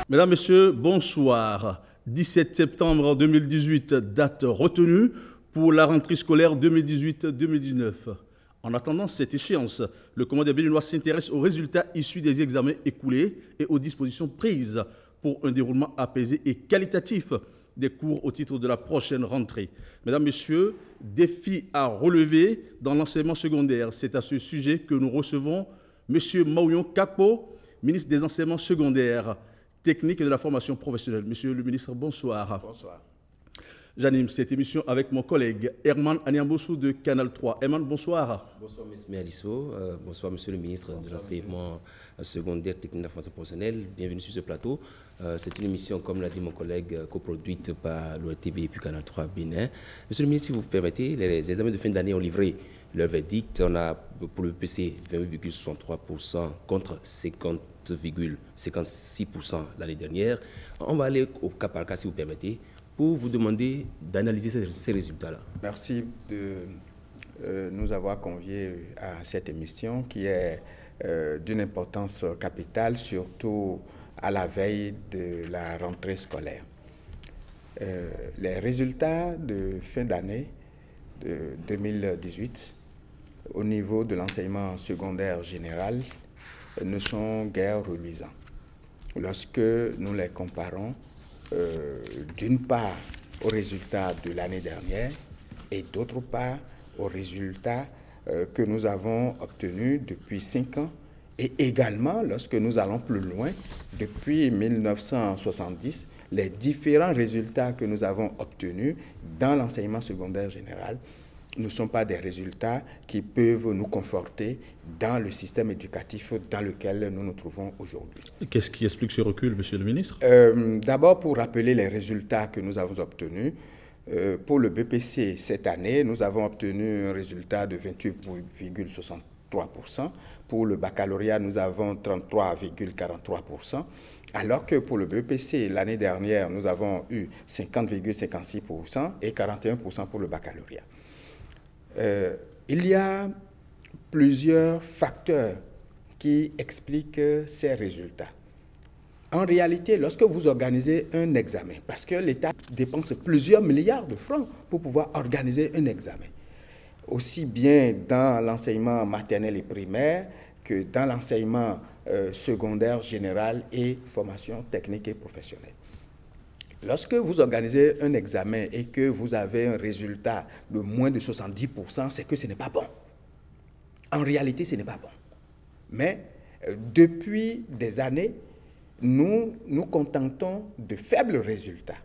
Mesdames, Messieurs, bonsoir. 17 septembre 2018, date retenue pour la rentrée scolaire 2018-2019. En attendant cette échéance, le commandant béninois s'intéresse aux résultats issus des examens écoulés et aux dispositions prises pour un déroulement apaisé et qualitatif des cours au titre de la prochaine rentrée. Mesdames, Messieurs, défis à relever dans l'enseignement secondaire. C'est à ce sujet que nous recevons M. Maouyon Kakpo, ministre des Enseignements secondaires, techniques et de la formation professionnelle. Monsieur le ministre, bonsoir. Bonsoir. J'anime cette émission avec mon collègue Herman Aniambossou de Canal 3. Herman, bonsoir. Bonsoir, M. Méalisso. Bonsoir, Monsieur le ministre de l'Enseignement secondaire, technique et de la formation professionnelle. Bienvenue sur ce plateau. C'est une émission, comme l'a dit mon collègue, coproduite par l'ORTB et puis Canal 3 Bénin. Monsieur le ministre, si vous permettez, les examens de fin d'année ont livré leur verdict. On a pour le PC 20,63% contre 50,56% l'année dernière. On va aller au cas par cas, si vous permettez, pour vous demander d'analyser ces résultats-là. Merci de nous avoir conviés à cette émission qui est d'une importance capitale, surtout à la veille de la rentrée scolaire. Les résultats de fin d'année de 2018 au niveau de l'enseignement secondaire général ne sont guère reluisants. Lorsque nous les comparons, d'une part aux résultats de l'année dernière et d'autre part aux résultats que nous avons obtenus depuis 5 ans et également lorsque nous allons plus loin, depuis 1970, les différents résultats que nous avons obtenus dans l'enseignement secondaire général ne sont pas des résultats qui peuvent nous conforter dans le système éducatif dans lequel nous nous trouvons aujourd'hui. Qu'est-ce qui explique ce recul, monsieur le ministre? D'abord, pour rappeler les résultats que nous avons obtenus, pour le BPC cette année, nous avons obtenu un résultat de 28,63%. Pour le baccalauréat, nous avons 33,43%. Alors que pour le BPC, l'année dernière, nous avons eu 50,56% et 41% pour le baccalauréat. Il y a plusieurs facteurs qui expliquent ces résultats. En réalité, lorsque vous organisez un examen, parce que l'État dépense plusieurs milliards de francs pour pouvoir organiser un examen, aussi bien dans l'enseignement maternel et primaire que dans l'enseignement secondaire général et formation technique et professionnelle. Lorsque vous organisez un examen et que vous avez un résultat de moins de 70%, c'est que ce n'est pas bon. En réalité, ce n'est pas bon. Mais depuis des années, nous nous contentons de faibles résultats.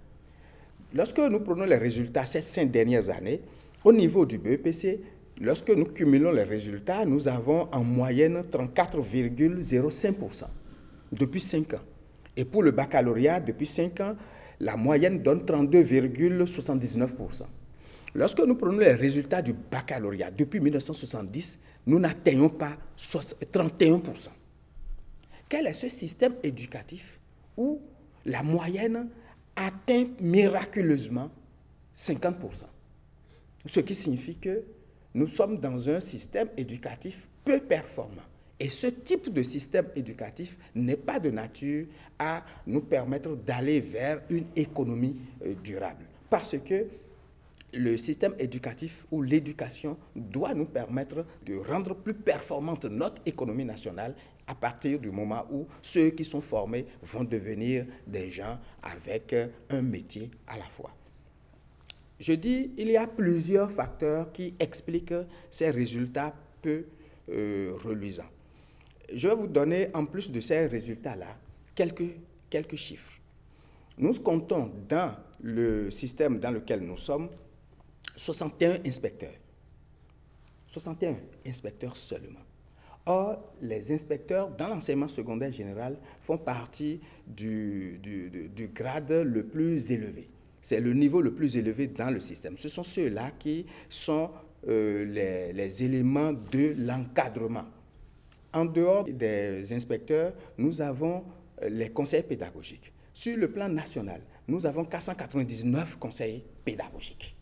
Lorsque nous prenons les résultats ces 5 dernières années, au niveau du BEPC, lorsque nous cumulons les résultats, nous avons en moyenne 34,05% depuis 5 ans. Et pour le baccalauréat, depuis 5 ans, la moyenne donne 32,79%. Lorsque nous prenons les résultats du baccalauréat depuis 1970, nous n'atteignons pas 31%. Quel est ce système éducatif où la moyenne atteint miraculeusement 50%? Ce qui signifie que nous sommes dans un système éducatif peu performant. Et ce type de système éducatif n'est pas de nature à nous permettre d'aller vers une économie durable. Parce que le système éducatif ou l'éducation doit nous permettre de rendre plus performante notre économie nationale à partir du moment où ceux qui sont formés vont devenir des gens avec un métier à la fois. Je dis, il y a plusieurs facteurs qui expliquent ces résultats peu reluisants. Je vais vous donner, en plus de ces résultats-là, quelques chiffres. Nous comptons dans le système dans lequel nous sommes 61 inspecteurs. 61 inspecteurs seulement. Or, les inspecteurs dans l'enseignement secondaire général font partie du grade le plus élevé. C'est le niveau le plus élevé dans le système. Ce sont ceux-là qui sont les éléments de l'encadrement. En dehors des inspecteurs, nous avons les conseillers pédagogiques. Sur le plan national, nous avons 499 conseillers pédagogiques.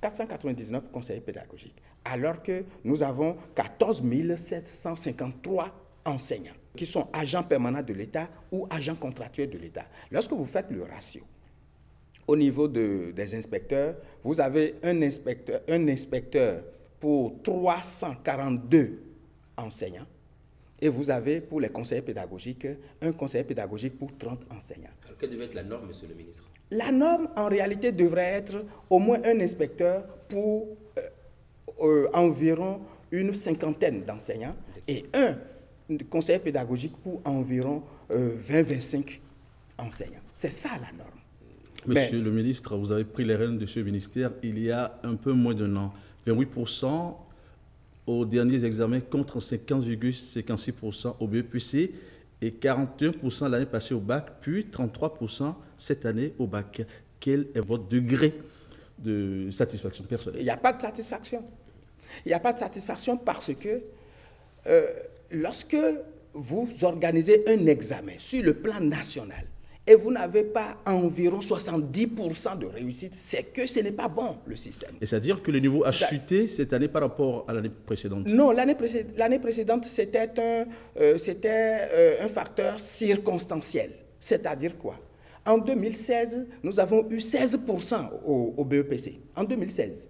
499 conseillers pédagogiques, alors que nous avons 14 753 enseignants qui sont agents permanents de l'État ou agents contractuels de l'État. Lorsque vous faites le ratio, au niveau des inspecteurs, vous avez un inspecteur pour 342 enseignants et vous avez pour les conseillers pédagogiques, un conseiller pédagogique pour 30 enseignants. Alors, quelle devait être la norme, monsieur le ministre? La norme, en réalité, devrait être au moins un inspecteur pour environ une cinquantaine d'enseignants et un conseiller pédagogique pour environ 20-25 enseignants. C'est ça la norme. Monsieur le ministre, vous avez pris les rênes de ce ministère il y a un peu moins d'un an. 28% aux derniers examens contre 50,56% au BEPC et 41% l'année passée au bac, puis 33% cette année au bac. Quel est votre degré de satisfaction personnelle? Il n'y a pas de satisfaction. Il n'y a pas de satisfaction parce que lorsque vous organisez un examen sur le plan national et vous n'avez pas environ 70% de réussite, c'est que ce n'est pas bon, le système. Et c'est-à-dire que le niveau a chuté cette année par rapport à l'année précédente? Non, l'année précédente, c'était un facteur circonstanciel. C'est-à-dire quoi? En 2016, nous avons eu 16% au BEPC. En 2016,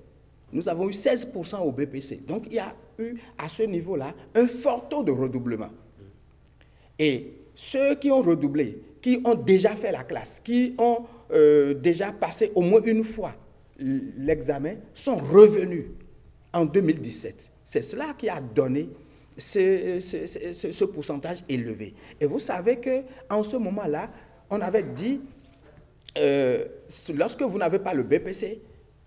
nous avons eu 16% au BEPC. Donc, il y a eu, à ce niveau-là, un fort taux de redoublement. Et ceux qui ont redoublé, qui ont déjà fait la classe, qui ont déjà passé au moins une fois l'examen, sont revenus en 2017. C'est cela qui a donné ce pourcentage élevé. Et vous savez qu'en ce moment-là, on avait dit, lorsque vous n'avez pas le BPC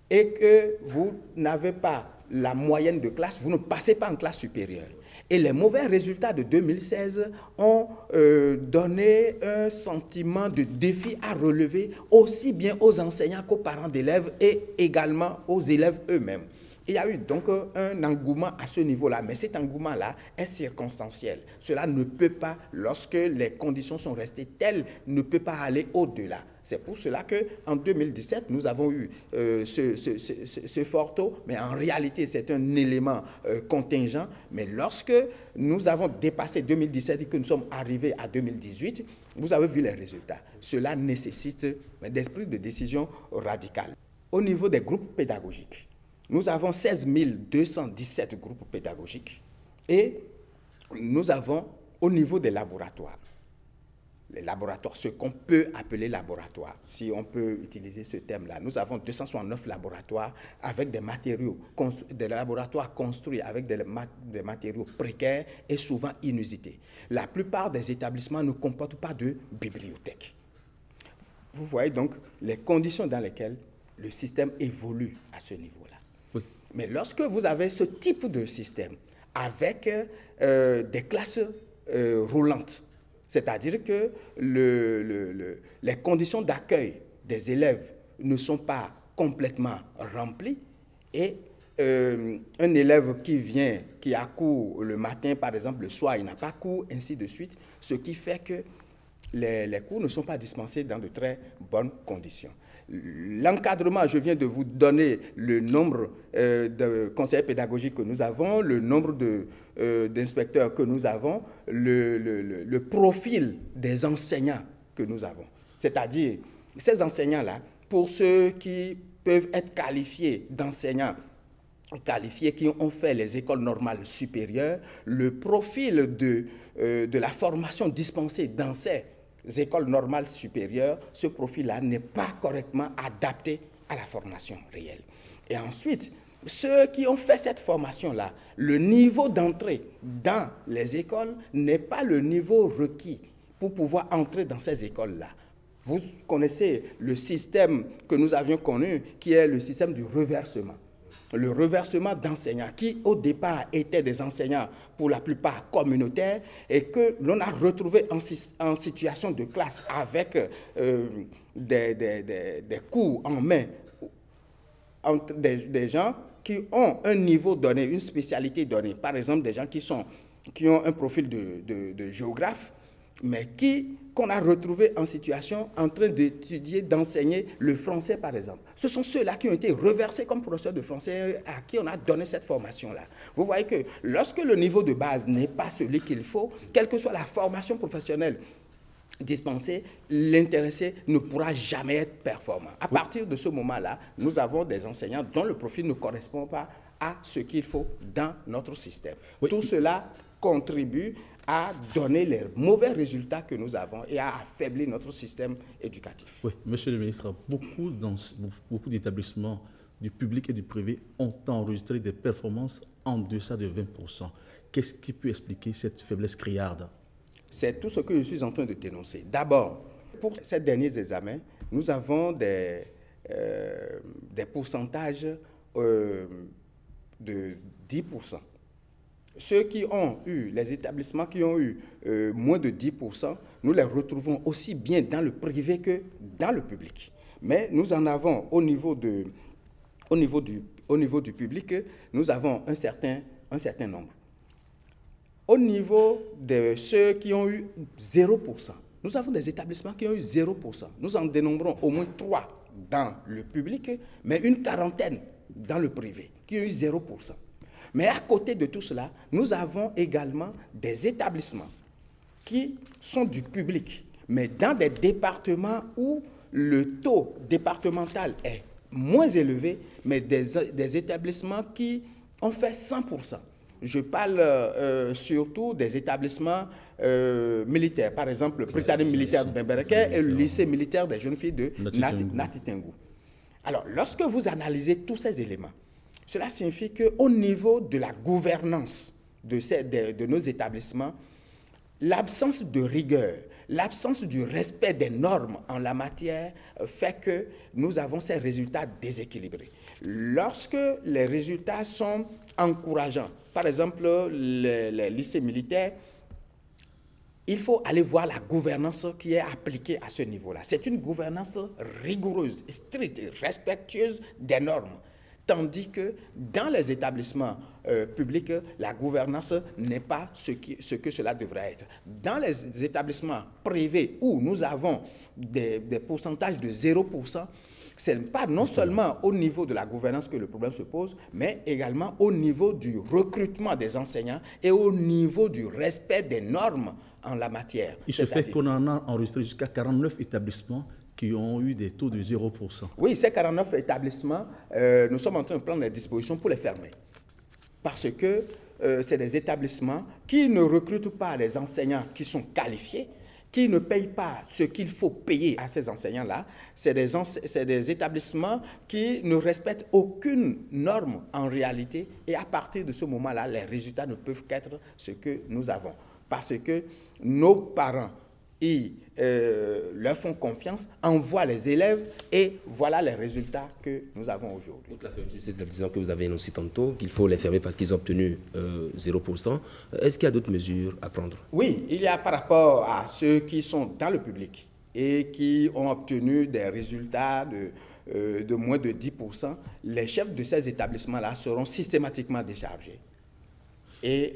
et que vous n'avez pas la moyenne de classe, vous ne passez pas en classe supérieure. Et les mauvais résultats de 2016 ont donné un sentiment de défi à relever aussi bien aux enseignants qu'aux parents d'élèves et également aux élèves eux-mêmes. Il y a eu donc un engouement à ce niveau-là, mais cet engouement-là est circonstanciel. Cela ne peut pas, lorsque les conditions sont restées telles, ne peut pas aller au-delà. C'est pour cela qu'en 2017, nous avons eu ce fort taux, mais en réalité, c'est un élément contingent. Mais lorsque nous avons dépassé 2017 et que nous sommes arrivés à 2018, vous avez vu les résultats. Cela nécessite un esprit de décision radical. Au niveau des groupes pédagogiques, nous avons 16 217 groupes pédagogiques et nous avons au niveau des laboratoires, les laboratoires, ce qu'on peut appeler laboratoires, si on peut utiliser ce terme-là. Nous avons 269 laboratoires avec des matériaux, des laboratoires construits avec des matériaux précaires et souvent inusités. La plupart des établissements ne comportent pas de bibliothèque. Vous voyez donc les conditions dans lesquelles le système évolue à ce niveau-là. Oui. Mais lorsque vous avez ce type de système avec des classes roulantes, c'est-à-dire que les conditions d'accueil des élèves ne sont pas complètement remplies et un élève qui vient, qui a cours le matin, par exemple, le soir, il n'a pas cours, ainsi de suite, ce qui fait que les cours ne sont pas dispensés dans de très bonnes conditions. L'encadrement, je viens de vous donner le nombre de conseillers pédagogiques que nous avons, le nombre d'inspecteurs que nous avons, le profil des enseignants que nous avons. C'est-à-dire, ces enseignants-là, pour ceux qui peuvent être qualifiés d'enseignants qualifiés, qui ont fait les écoles normales supérieures, le profil de la formation dispensée dans ces écoles normales supérieures, ce profil-là n'est pas correctement adapté à la formation réelle. Et ensuite, ceux qui ont fait cette formation-là, le niveau d'entrée dans les écoles n'est pas le niveau requis pour pouvoir entrer dans ces écoles-là. Vous connaissez le système que nous avions connu, qui est le système du reversement. Le reversement d'enseignants qui, au départ, étaient des enseignants pour la plupart communautaires et que l'on a retrouvé en situation de classe avec des cours en main entre des gens qui ont un niveau donné, une spécialité donnée. Par exemple, des gens qui ont un profil de géographe, mais qui qu'on a retrouvés en situation en train d'étudier, d'enseigner le français, par exemple. Ce sont ceux-là qui ont été reversés comme professeurs de français à qui on a donné cette formation-là. Vous voyez que lorsque le niveau de base n'est pas celui qu'il faut, quelle que soit la formation professionnelle dispensée, l'intéressé ne pourra jamais être performant. À partir de ce moment-là, nous avons des enseignants dont le profil ne correspond pas à ce qu'il faut dans notre système. Oui. Tout cela contribue à donner les mauvais résultats que nous avons et à affaiblir notre système éducatif. Oui, monsieur le ministre, beaucoup d'établissements du public et du privé ont enregistré des performances en deçà de 20%. Qu'est-ce qui peut expliquer cette faiblesse criarde? C'est tout ce que je suis en train de dénoncer. D'abord, pour ces derniers examens, nous avons des pourcentages de 10%. Ceux qui ont eu, les établissements qui ont eu moins de 10%, nous les retrouvons aussi bien dans le privé que dans le public. Mais nous en avons au niveau du public, nous avons un certain nombre. Au niveau de ceux qui ont eu 0%, nous avons des établissements qui ont eu 0%. Nous en dénombrons au moins 3 dans le public, mais une quarantaine dans le privé, qui ont eu 0%. Mais à côté de tout cela, nous avons également des établissements qui sont du public, mais dans des départements où le taux départemental est moins élevé, mais des établissements qui ont fait 100%. Je parle surtout des établissements militaires, par exemple le Britannique militaire de Bembereke et le lycée militaire des jeunes filles de Nati Tengou. Alors, lorsque vous analysez tous ces éléments, cela signifie qu'au niveau de la gouvernance de nos établissements, l'absence de rigueur, l'absence du respect des normes en la matière fait que nous avons ces résultats déséquilibrés. Lorsque les résultats sont encourageants, par exemple les lycées militaires, il faut aller voir la gouvernance qui est appliquée à ce niveau-là. C'est une gouvernance rigoureuse, stricte, respectueuse des normes. Tandis que dans les établissements publics, la gouvernance n'est pas ce que cela devrait être. Dans les établissements privés où nous avons des pourcentages de 0%, ce n'est pas non seulement au niveau de la gouvernance que le problème se pose, mais également au niveau du recrutement des enseignants et au niveau du respect des normes en la matière. Il se fait qu'on en a enregistré jusqu'à 49 établissements qui ont eu des taux de 0%. Oui, ces 49 établissements, nous sommes en train de prendre les dispositions pour les fermer. Parce que c'est des établissements qui ne recrutent pas les enseignants qui sont qualifiés, qui ne payent pas ce qu'il faut payer à ces enseignants-là. C'est des établissements qui ne respectent aucune norme en réalité. Et à partir de ce moment-là, les résultats ne peuvent qu'être ce que nous avons. Parce que nos parents, ils leur font confiance, envoient les élèves et voilà les résultats que nous avons aujourd'hui. Donc la fermeture de ces établissements que vous avez énoncé tantôt, qu'il faut les fermer parce qu'ils ont obtenu 0%, est-ce qu'il y a d'autres mesures à prendre? Oui, il y a par rapport à ceux qui sont dans le public et qui ont obtenu des résultats de moins de 10%, les chefs de ces établissements-là seront systématiquement déchargés et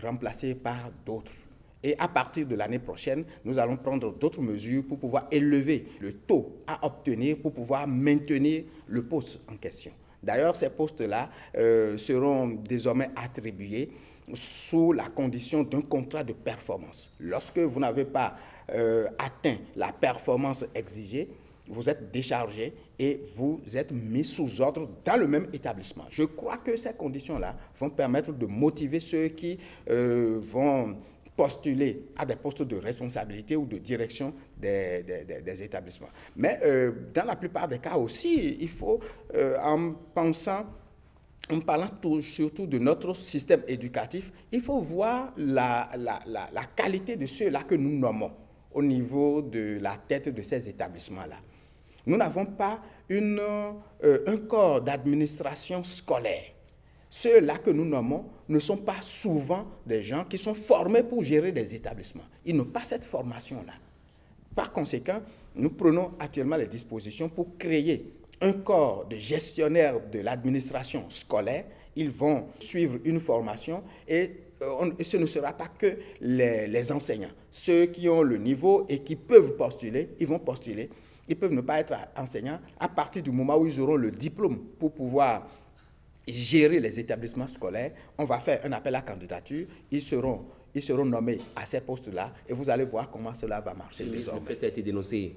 remplacés par d'autres. Et à partir de l'année prochaine, nous allons prendre d'autres mesures pour pouvoir élever le taux à obtenir, pour pouvoir maintenir le poste en question. D'ailleurs, ces postes-là seront désormais attribués sous la condition d'un contrat de performance. Lorsque vous n'avez pas atteint la performance exigée, vous êtes déchargé et vous êtes mis sous ordre dans le même établissement. Je crois que ces conditions-là vont permettre de motiver ceux qui vont postuler à des postes de responsabilité ou de direction des établissements. Mais dans la plupart des cas aussi, il faut, en parlant surtout de notre système éducatif, il faut voir la qualité de ceux-là que nous nommons au niveau de la tête de ces établissements-là. Nous n'avons pas un corps d'administration scolaire. Ceux-là que nous nommons ne sont pas souvent des gens qui sont formés pour gérer des établissements. Ils n'ont pas cette formation-là. Par conséquent, nous prenons actuellement les dispositions pour créer un corps de gestionnaires de l'administration scolaire. Ils vont suivre une formation et ce ne sera pas que les enseignants. Ceux qui ont le niveau et qui peuvent postuler, ils vont postuler. Ils peuvent ne pas être enseignants à partir du moment où ils auront le diplôme pour pouvoir gérer les établissements scolaires. On va faire un appel à candidature. Ils seront nommés à ces postes-là et vous allez voir comment cela va marcher. Le fait a été dénoncé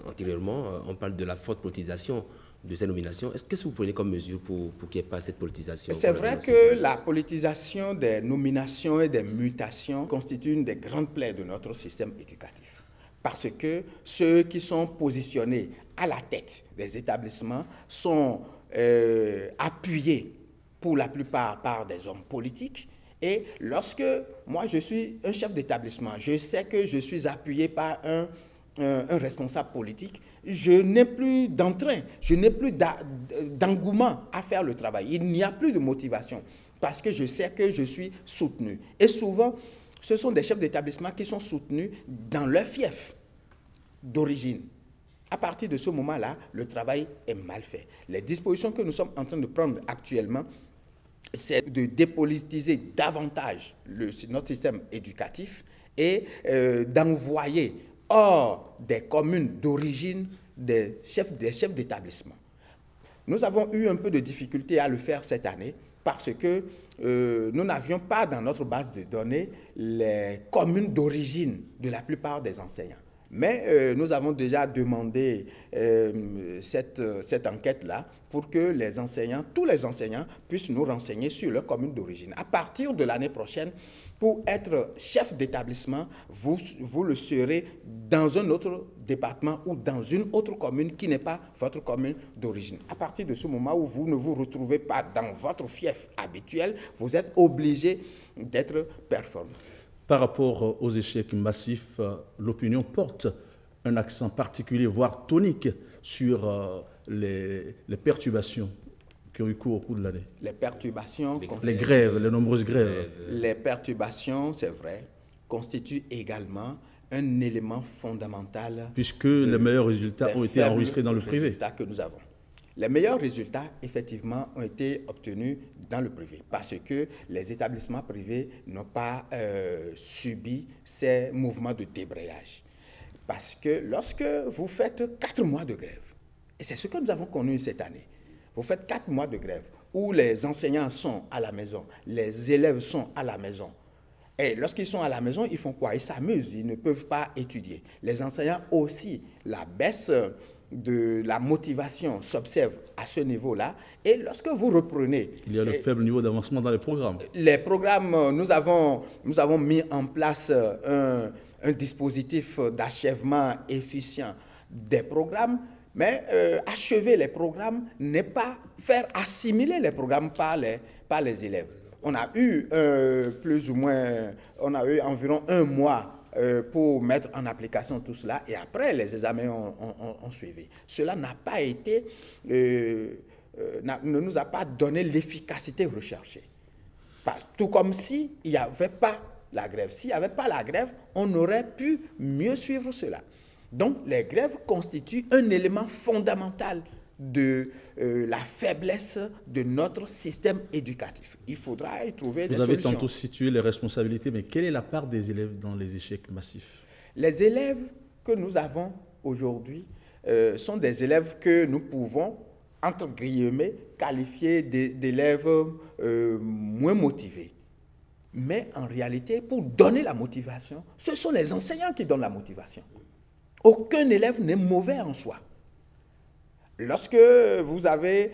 antérieurement. On parle de la forte politisation de ces nominations. Qu'est-ce que vous prenez comme mesure pour qu'il n'y ait pas cette politisation? C'est vrai que la politisation des nominations et des mutations constitue une des grandes plaies de notre système éducatif. Parce que ceux qui sont positionnés à la tête des établissements sont appuyés pour la plupart par des hommes politiques. Et lorsque moi je suis un chef d'établissement, je sais que je suis appuyé par un responsable politique, je n'ai plus d'entrain, je n'ai plus d'engouement à faire le travail. Il n'y a plus de motivation parce que je sais que je suis soutenu. Et souvent, ce sont des chefs d'établissement qui sont soutenus dans leur fief d'origine. À partir de ce moment-là, le travail est mal fait. Les dispositions que nous sommes en train de prendre actuellement, c'est de dépolitiser davantage notre système éducatif et d'envoyer hors des communes d'origine des chefs d'établissement. Nous avons eu un peu de difficulté à le faire cette année parce que nous n'avions pas dans notre base de données les communes d'origine de la plupart des enseignants. Mais nous avons déjà demandé cette enquête-là pour que les enseignants, tous les enseignants, puissent nous renseigner sur leur commune d'origine. À partir de l'année prochaine, pour être chef d'établissement, vous le serez dans un autre département ou dans une autre commune qui n'est pas votre commune d'origine. À partir de ce moment où vous ne vous retrouvez pas dans votre fief habituel, vous êtes obligé d'être performant. Par rapport aux échecs massifs, l'opinion porte un accent particulier, voire tonique, sur les perturbations qui ont eu cours au cours de l'année. Les perturbations... Les grèves, les nombreuses grèves. Les perturbations, c'est vrai, constituent également un élément fondamental... Puisque les meilleurs résultats ont été enregistrés dans le privé. Résultats que nous avons. Les meilleurs résultats, effectivement, ont été obtenus dans le privé parce que les établissements privés n'ont pas subi ces mouvements de débrayage. Parce que lorsque vous faites 4 mois de grève, et c'est ce que nous avons connu cette année, vous faites 4 mois de grève où les enseignants sont à la maison, les élèves sont à la maison. Et lorsqu'ils sont à la maison, ils font quoi? Ils s'amusent, ils ne peuvent pas étudier. Les enseignants aussi, la baisse de la motivation s'observe à ce niveau-là. Et lorsque vous reprenez... Il y a le faible niveau d'avancement dans les programmes. Les programmes, nous avons mis en place un dispositif d'achèvement efficient des programmes, mais achever les programmes n'est pas faire assimiler les programmes par les élèves. On a eu environ 1 mois pour mettre en application tout cela et après les examens ont suivi. Cela n'a pas été, ne nous a pas donné l'efficacité recherchée. Tout comme s'il n'y avait pas la grève. S'il n'y avait pas la grève, on aurait pu mieux suivre cela. Donc les grèves constituent un élément fondamental de la faiblesse de notre système éducatif. Il faudra y trouver des solutions. Vous avez tantôt situé les responsabilités, mais quelle est la part des élèves dans les échecs massifs? Les élèves que nous avons aujourd'hui sont des élèves que nous pouvons, entre guillemets, qualifier d'élèves moins motivés. Mais en réalité, pour donner la motivation, ce sont les enseignants qui donnent la motivation. Aucun élève n'est mauvais en soi. Lorsque vous avez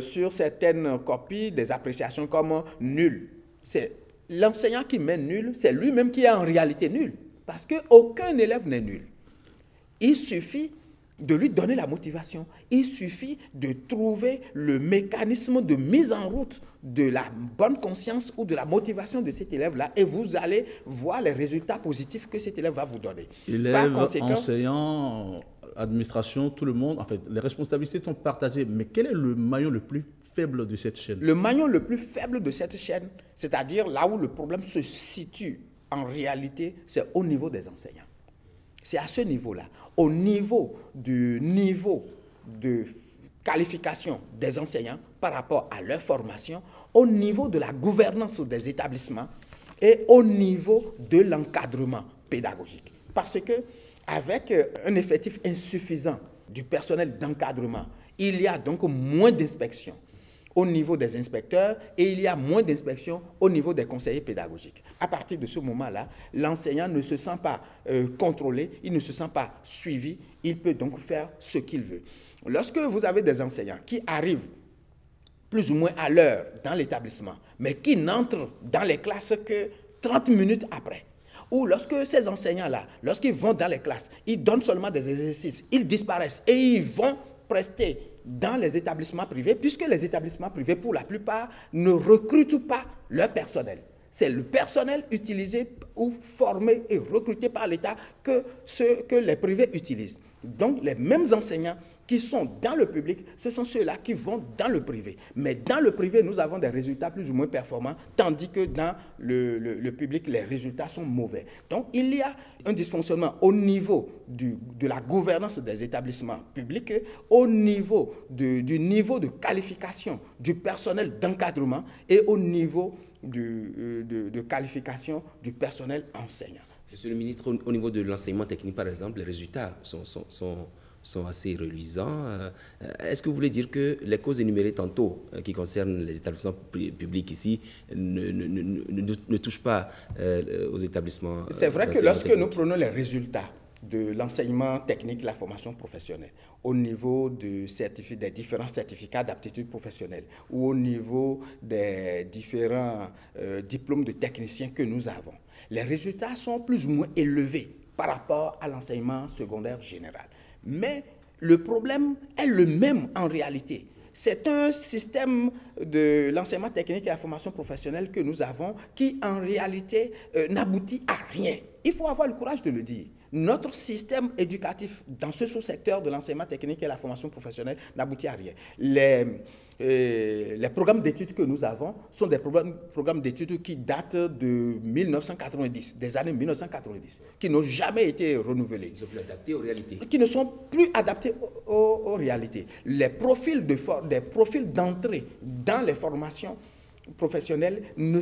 sur certaines copies des appréciations comme nul, c'est l'enseignant qui met nul, c'est lui-même qui est en réalité nul. Parce qu'aucun élève n'est nul. Il suffit de lui donner la motivation. Il suffit de trouver le mécanisme de mise en route de la bonne conscience ou de la motivation de cet élève-là et vous allez voir les résultats positifs que cet élève va vous donner. Élèves, enseignants, administration, tout le monde, en fait, les responsabilités sont partagées. Mais quel est le maillon le plus faible de cette chaîne? Le maillon le plus faible de cette chaîne, c'est-à-dire là où le problème se situe en réalité, c'est au niveau des enseignants. C'est à ce niveau-là, au niveau du niveau de qualification des enseignants par rapport à leur formation, au niveau de la gouvernance des établissements, et au niveau de l'encadrement pédagogique. Parce qu'avec un effectif insuffisant du personnel d'encadrement, il y a donc moins d'inspections au niveau des inspecteurs et il y a moins d'inspections au niveau des conseillers pédagogiques. À partir de ce moment-là, l'enseignant ne se sent pas contrôlé, il ne se sent pas suivi, il peut donc faire ce qu'il veut. Lorsque vous avez des enseignants qui arrivent plus ou moins à l'heure dans l'établissement, mais qui n'entrent dans les classes que 30 minutes après, ou lorsque ces enseignants-là, lorsqu'ils vont dans les classes, ils donnent seulement des exercices, ils disparaissent et ils vont prester dans les établissements privés, puisque les établissements privés, pour la plupart, ne recrutent pas leur personnel. C'est le personnel utilisé ou formé et recruté par l'État que ceux que les privés utilisent. Donc, les mêmes enseignants qui sont dans le public, ce sont ceux-là qui vont dans le privé. Mais dans le privé, nous avons des résultats plus ou moins performants, tandis que dans le public, les résultats sont mauvais. Donc, il y a un dysfonctionnement au niveau de la gouvernance des établissements publics, au niveau du niveau de qualification du personnel d'encadrement et au niveau de qualification du personnel enseignant. Monsieur le ministre, au niveau de l'enseignement technique, par exemple, les résultats sont assez reluisants. Est-ce que vous voulez dire que les causes énumérées tantôt, qui concernent les établissements publics ici, ne touchent pas aux établissements? C'est vrai que lorsque nous prenons les résultats de l'enseignement technique, la formation professionnelle, au niveau des différents certificats d'aptitude professionnelle ou au niveau des différents diplômes de techniciens que nous avons, les résultats sont plus ou moins élevés par rapport à l'enseignement secondaire général. Mais le problème est le même en réalité. C'est un système de l'enseignement technique et la formation professionnelle que nous avons qui, en réalité, n'aboutit à rien. Il faut avoir le courage de le dire. Notre système éducatif dans ce sous-secteur de l'enseignement technique et la formation professionnelle n'aboutit à rien. Les programmes d'études que nous avons sont des programmes d'études qui datent de 1990, des années 1990, qui n'ont jamais été renouvelés. Ils sont plus adaptés aux réalités. Qui ne sont plus adaptés aux réalités. Les profils d'entrée dans les formations professionnelles ne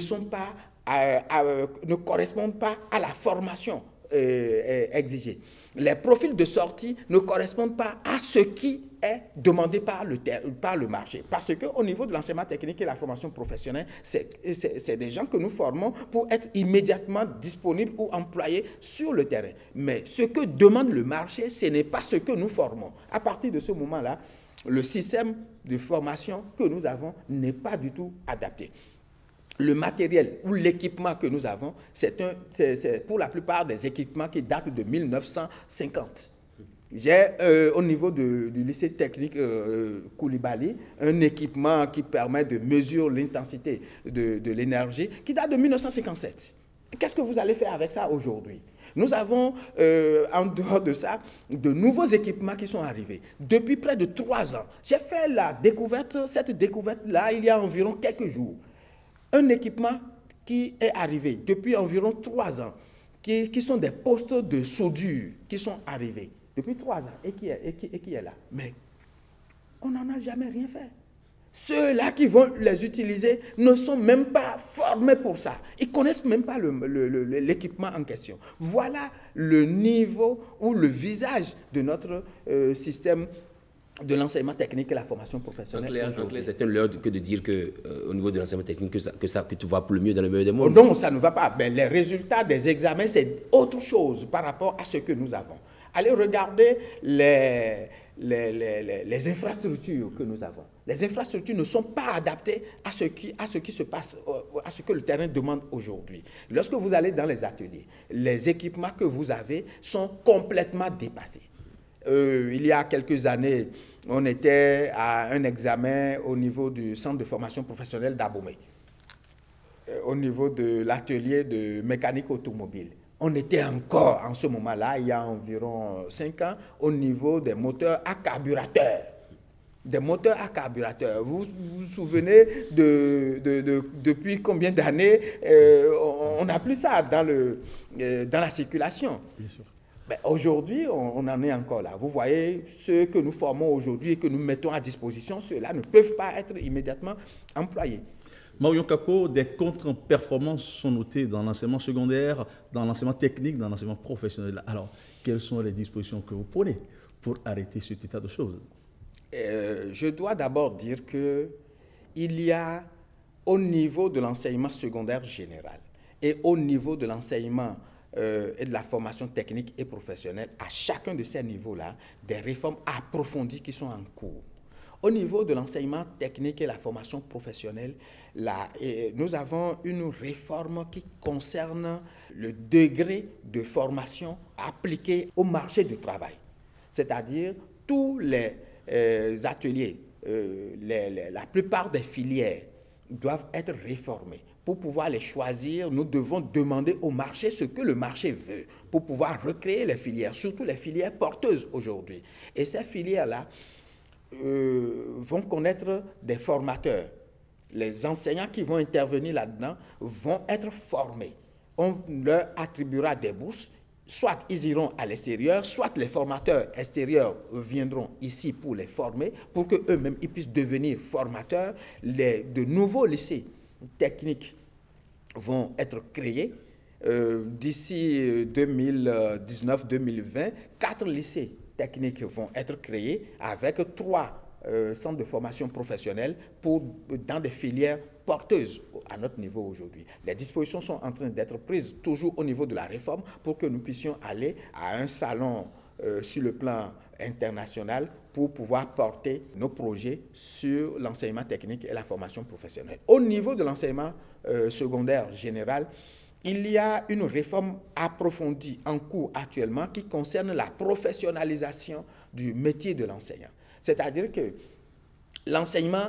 correspondent pas à la formation exigée. Les profils de sortie ne correspondent pas à ce qui est demandé par le marché. Parce qu'au niveau de l'enseignement technique et la formation professionnelle, c'est des gens que nous formons pour être immédiatement disponibles ou employés sur le terrain. Mais ce que demande le marché, ce n'est pas ce que nous formons. À partir de ce moment-là, le système de formation que nous avons n'est pas du tout adapté. Le matériel ou l'équipement que nous avons, c'est pour la plupart des équipements qui datent de 1950. J'ai au niveau du lycée technique Koulibaly un équipement qui permet de mesurer l'intensité de l'énergie qui date de 1957. Qu'est-ce que vous allez faire avec ça aujourd'hui? Nous avons, en dehors de ça, de nouveaux équipements qui sont arrivés. Depuis près de 3 ans, j'ai fait cette découverte-là il y a environ quelques jours. Un équipement qui est arrivé depuis environ 3 ans, qui sont des postes de soudure qui sont arrivés depuis 3 ans et qui est là. Mais on n'en a jamais rien fait. Ceux-là qui vont les utiliser ne sont même pas formés pour ça. Ils ne connaissent même pas l'équipement en question. Voilà le niveau ou le visage de notre système de l'enseignement technique et la formation professionnelle. En clair, c'est un leurre que de dire qu'au niveau de l'enseignement technique, que tout va pour le mieux dans le meilleur des mondes. Non, ça ne va pas. Mais les résultats des examens, c'est autre chose par rapport à ce que nous avons. Allez regarder les infrastructures que nous avons. Les infrastructures ne sont pas adaptées à ce qui se passe, à ce que le terrain demande aujourd'hui. Lorsque vous allez dans les ateliers, les équipements que vous avez sont complètement dépassés. Il y a quelques années, on était à un examen au niveau du centre de formation professionnelle d'Abomey, au niveau de l'atelier de mécanique automobile. On était encore, en ce moment-là, il y a environ 5 ans, au niveau des moteurs à carburateur. Des moteurs à carburateur. Vous vous souvenez depuis combien d'années on n'a plus ça dans la circulation? Bien sûr. Ben, aujourd'hui, on en est encore là. Vous voyez, ceux que nous formons aujourd'hui et que nous mettons à disposition, ceux-là ne peuvent pas être immédiatement employés. Marion Kako, des contre-performances sont notées dans l'enseignement secondaire, dans l'enseignement technique, dans l'enseignement professionnel. Alors, quelles sont les dispositions que vous prenez pour arrêter cet état de choses? Je dois d'abord dire qu'il y a au niveau de l'enseignement secondaire général et au niveau de l'enseignement et de la formation technique et professionnelle, à chacun de ces niveaux-là, des réformes approfondies qui sont en cours. Au niveau de l'enseignement technique et la formation professionnelle, nous avons une réforme qui concerne le degré de formation appliqué au marché du travail. C'est-à-dire tous les ateliers, la plupart des filières doivent être réformées. Pour pouvoir les choisir, nous devons demander au marché ce que le marché veut pour pouvoir recréer les filières, surtout les filières porteuses aujourd'hui. Et ces filières-là vont connaître des formateurs. Les enseignants qui vont intervenir là-dedans vont être formés. On leur attribuera des bourses. Soit ils iront à l'extérieur, soit les formateurs extérieurs viendront ici pour les former, pour qu'eux-mêmes ils puissent devenir formateurs. De nouveaux lycées techniques vont être créés. D'ici 2019-2020, 4 lycées techniques vont être créés avec 3 centres de formation professionnelle dans des filières porteuses à notre niveau aujourd'hui. Les dispositions sont en train d'être prises toujours au niveau de la réforme pour que nous puissions aller à un salon sur le plan international pour pouvoir porter nos projets sur l'enseignement technique et la formation professionnelle. Au niveau de l'enseignement secondaire général, il y a une réforme approfondie en cours actuellement qui concerne la professionnalisation du métier de l'enseignant. C'est-à-dire que l'enseignement,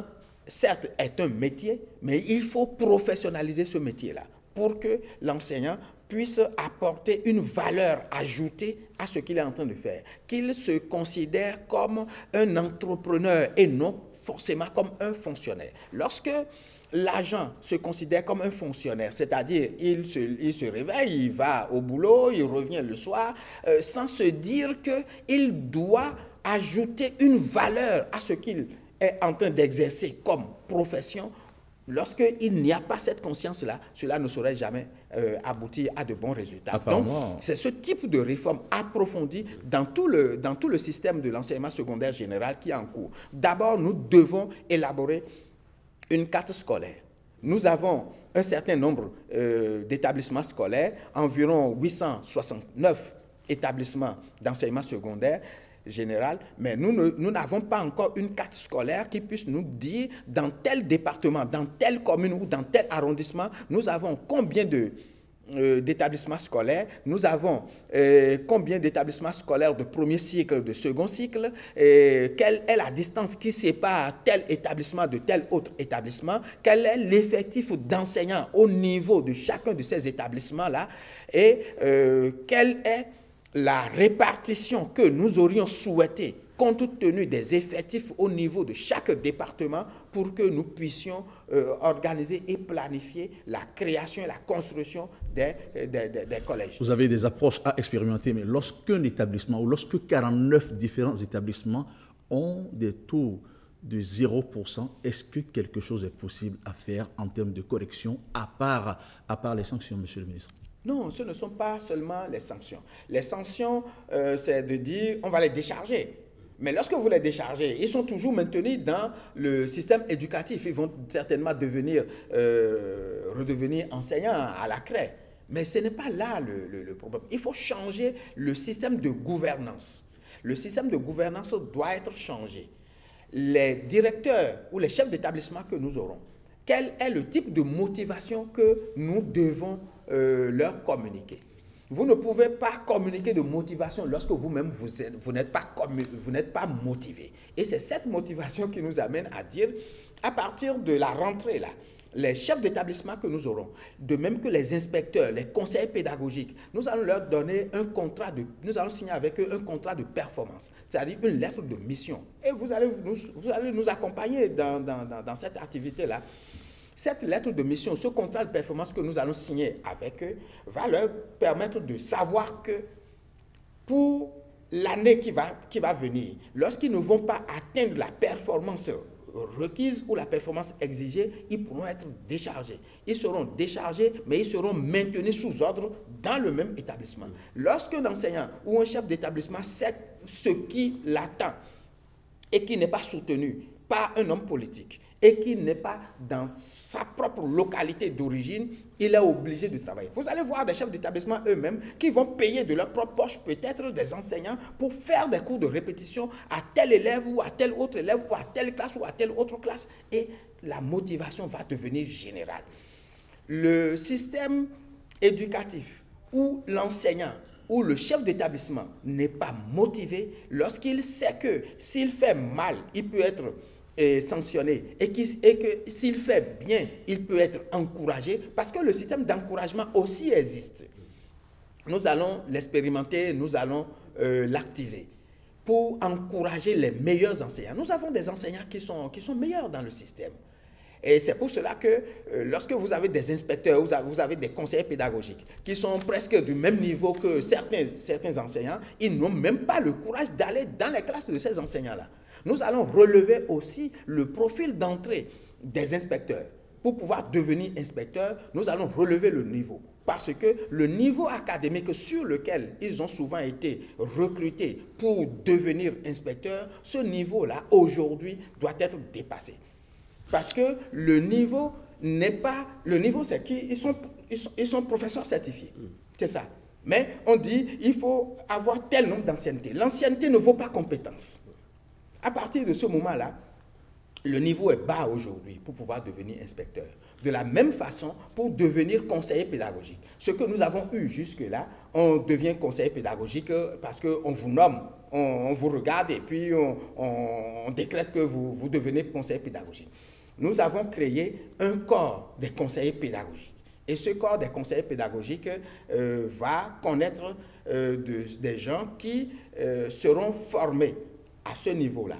certes, est un métier, mais il faut professionnaliser ce métier-là pour que l'enseignant puisse apporter une valeur ajoutée à ce qu'il est en train de faire, qu'il se considère comme un entrepreneur et non forcément comme un fonctionnaire. Lorsque l'agent se considère comme un fonctionnaire, c'est-à-dire il se réveille, il va au boulot, il revient le soir, sans se dire qu'il doit ajouter une valeur à ce qu'il est en train d'exercer comme profession. Lorsqu'il n'y a pas cette conscience-là, cela ne saurait jamais aboutir à de bons résultats. Donc, c'est ce type de réforme approfondie dans tout le système de l'enseignement secondaire général qui est en cours. D'abord, nous devons élaborer une carte scolaire. Nous avons un certain nombre d'établissements scolaires, environ 869 établissements d'enseignement secondaire général, mais nous n'avons pas encore une carte scolaire qui puisse nous dire dans tel département, dans telle commune ou dans tel arrondissement, nous avons combien d'établissements scolaires, nous avons combien d'établissements scolaires de premier cycle, de second cycle, quelle est la distance qui sépare tel établissement de tel autre établissement, quel est l'effectif d'enseignants au niveau de chacun de ces établissements-là et quelle est la répartition que nous aurions souhaité compte tenu des effectifs au niveau de chaque département pour que nous puissions organiser et planifier la création et la construction des collèges. Vous avez des approches à expérimenter, mais lorsqu'un établissement ou lorsque 49 différents établissements ont des taux de 0%, est-ce que quelque chose est possible à faire en termes de correction à part les sanctions, monsieur le ministre? Non, ce ne sont pas seulement les sanctions. Les sanctions, c'est de dire on va les décharger. Mais lorsque vous les déchargez, ils sont toujours maintenus dans le système éducatif. Ils vont certainement redevenir enseignants à la craie. Mais ce n'est pas là le problème. Il faut changer le système de gouvernance. Le système de gouvernance doit être changé. Les directeurs ou les chefs d'établissement que nous auront, quel est le type de motivation que nous devons leur communiquer? Vous ne pouvez pas communiquer de motivation lorsque vous-même vous n'êtes pas motivé. Et c'est cette motivation qui nous amène à dire, à partir de la rentrée là, les chefs d'établissement que nous aurons, de même que les inspecteurs, les conseillers pédagogiques, nous allons leur donner nous allons signer avec eux un contrat de performance, c'est-à-dire une lettre de mission. Et vous allez nous accompagner dans cette activité-là. Cette lettre de mission, ce contrat de performance que nous allons signer avec eux, va leur permettre de savoir que pour l'année qui va venir, lorsqu'ils ne vont pas atteindre la performance requise ou la performance exigée, ils pourront être déchargés. Ils seront déchargés, mais ils seront maintenus sous ordre dans le même établissement. Lorsqu'un enseignant ou un chef d'établissement sait ce qui l'attend et qui n'est pas soutenu par un homme politique et qui n'est pas dans sa propre localité d'origine, il est obligé de travailler. Vous allez voir des chefs d'établissement eux-mêmes qui vont payer de leur propre poche peut-être des enseignants pour faire des cours de répétition à tel élève ou à tel autre élève ou à telle classe ou à telle autre classe, et la motivation va devenir générale. Le système éducatif où l'enseignant ou le chef d'établissement n'est pas motivé, lorsqu'il sait que s'il fait mal, il peut être sanctionné et que s'il fait bien, il peut être encouragé, parce que le système d'encouragement aussi existe. Nous allons l'expérimenter, nous allons l'activer pour encourager les meilleurs enseignants. Nous avons des enseignants qui sont meilleurs dans le système. Et c'est pour cela que lorsque vous avez des inspecteurs, vous avez des conseillers pédagogiques qui sont presque du même niveau que certains enseignants, ils n'ont même pas le courage d'aller dans les classes de ces enseignants-là. Nous allons relever aussi le profil d'entrée des inspecteurs. Pour pouvoir devenir inspecteur, nous allons relever le niveau. Parce que le niveau académique sur lequel ils ont souvent été recrutés pour devenir inspecteurs, ce niveau-là, aujourd'hui, doit être dépassé. Parce que le niveau n'est pas... Le niveau, c'est qu'ils sont professeurs certifiés. C'est ça. Mais on dit il faut avoir tel nombre d'ancienneté. L'ancienneté ne vaut pas compétence. À partir de ce moment-là, le niveau est bas aujourd'hui pour pouvoir devenir inspecteur. De la même façon, pour devenir conseiller pédagogique. Ce que nous avons eu jusque-là, on devient conseiller pédagogique parce qu'on vous nomme, on vous regarde et puis on décrète que vous devenez conseiller pédagogique. Nous avons créé un corps des conseillers pédagogiques. Et ce corps des conseillers pédagogiques va connaître des gens qui seront formés à ce niveau-là.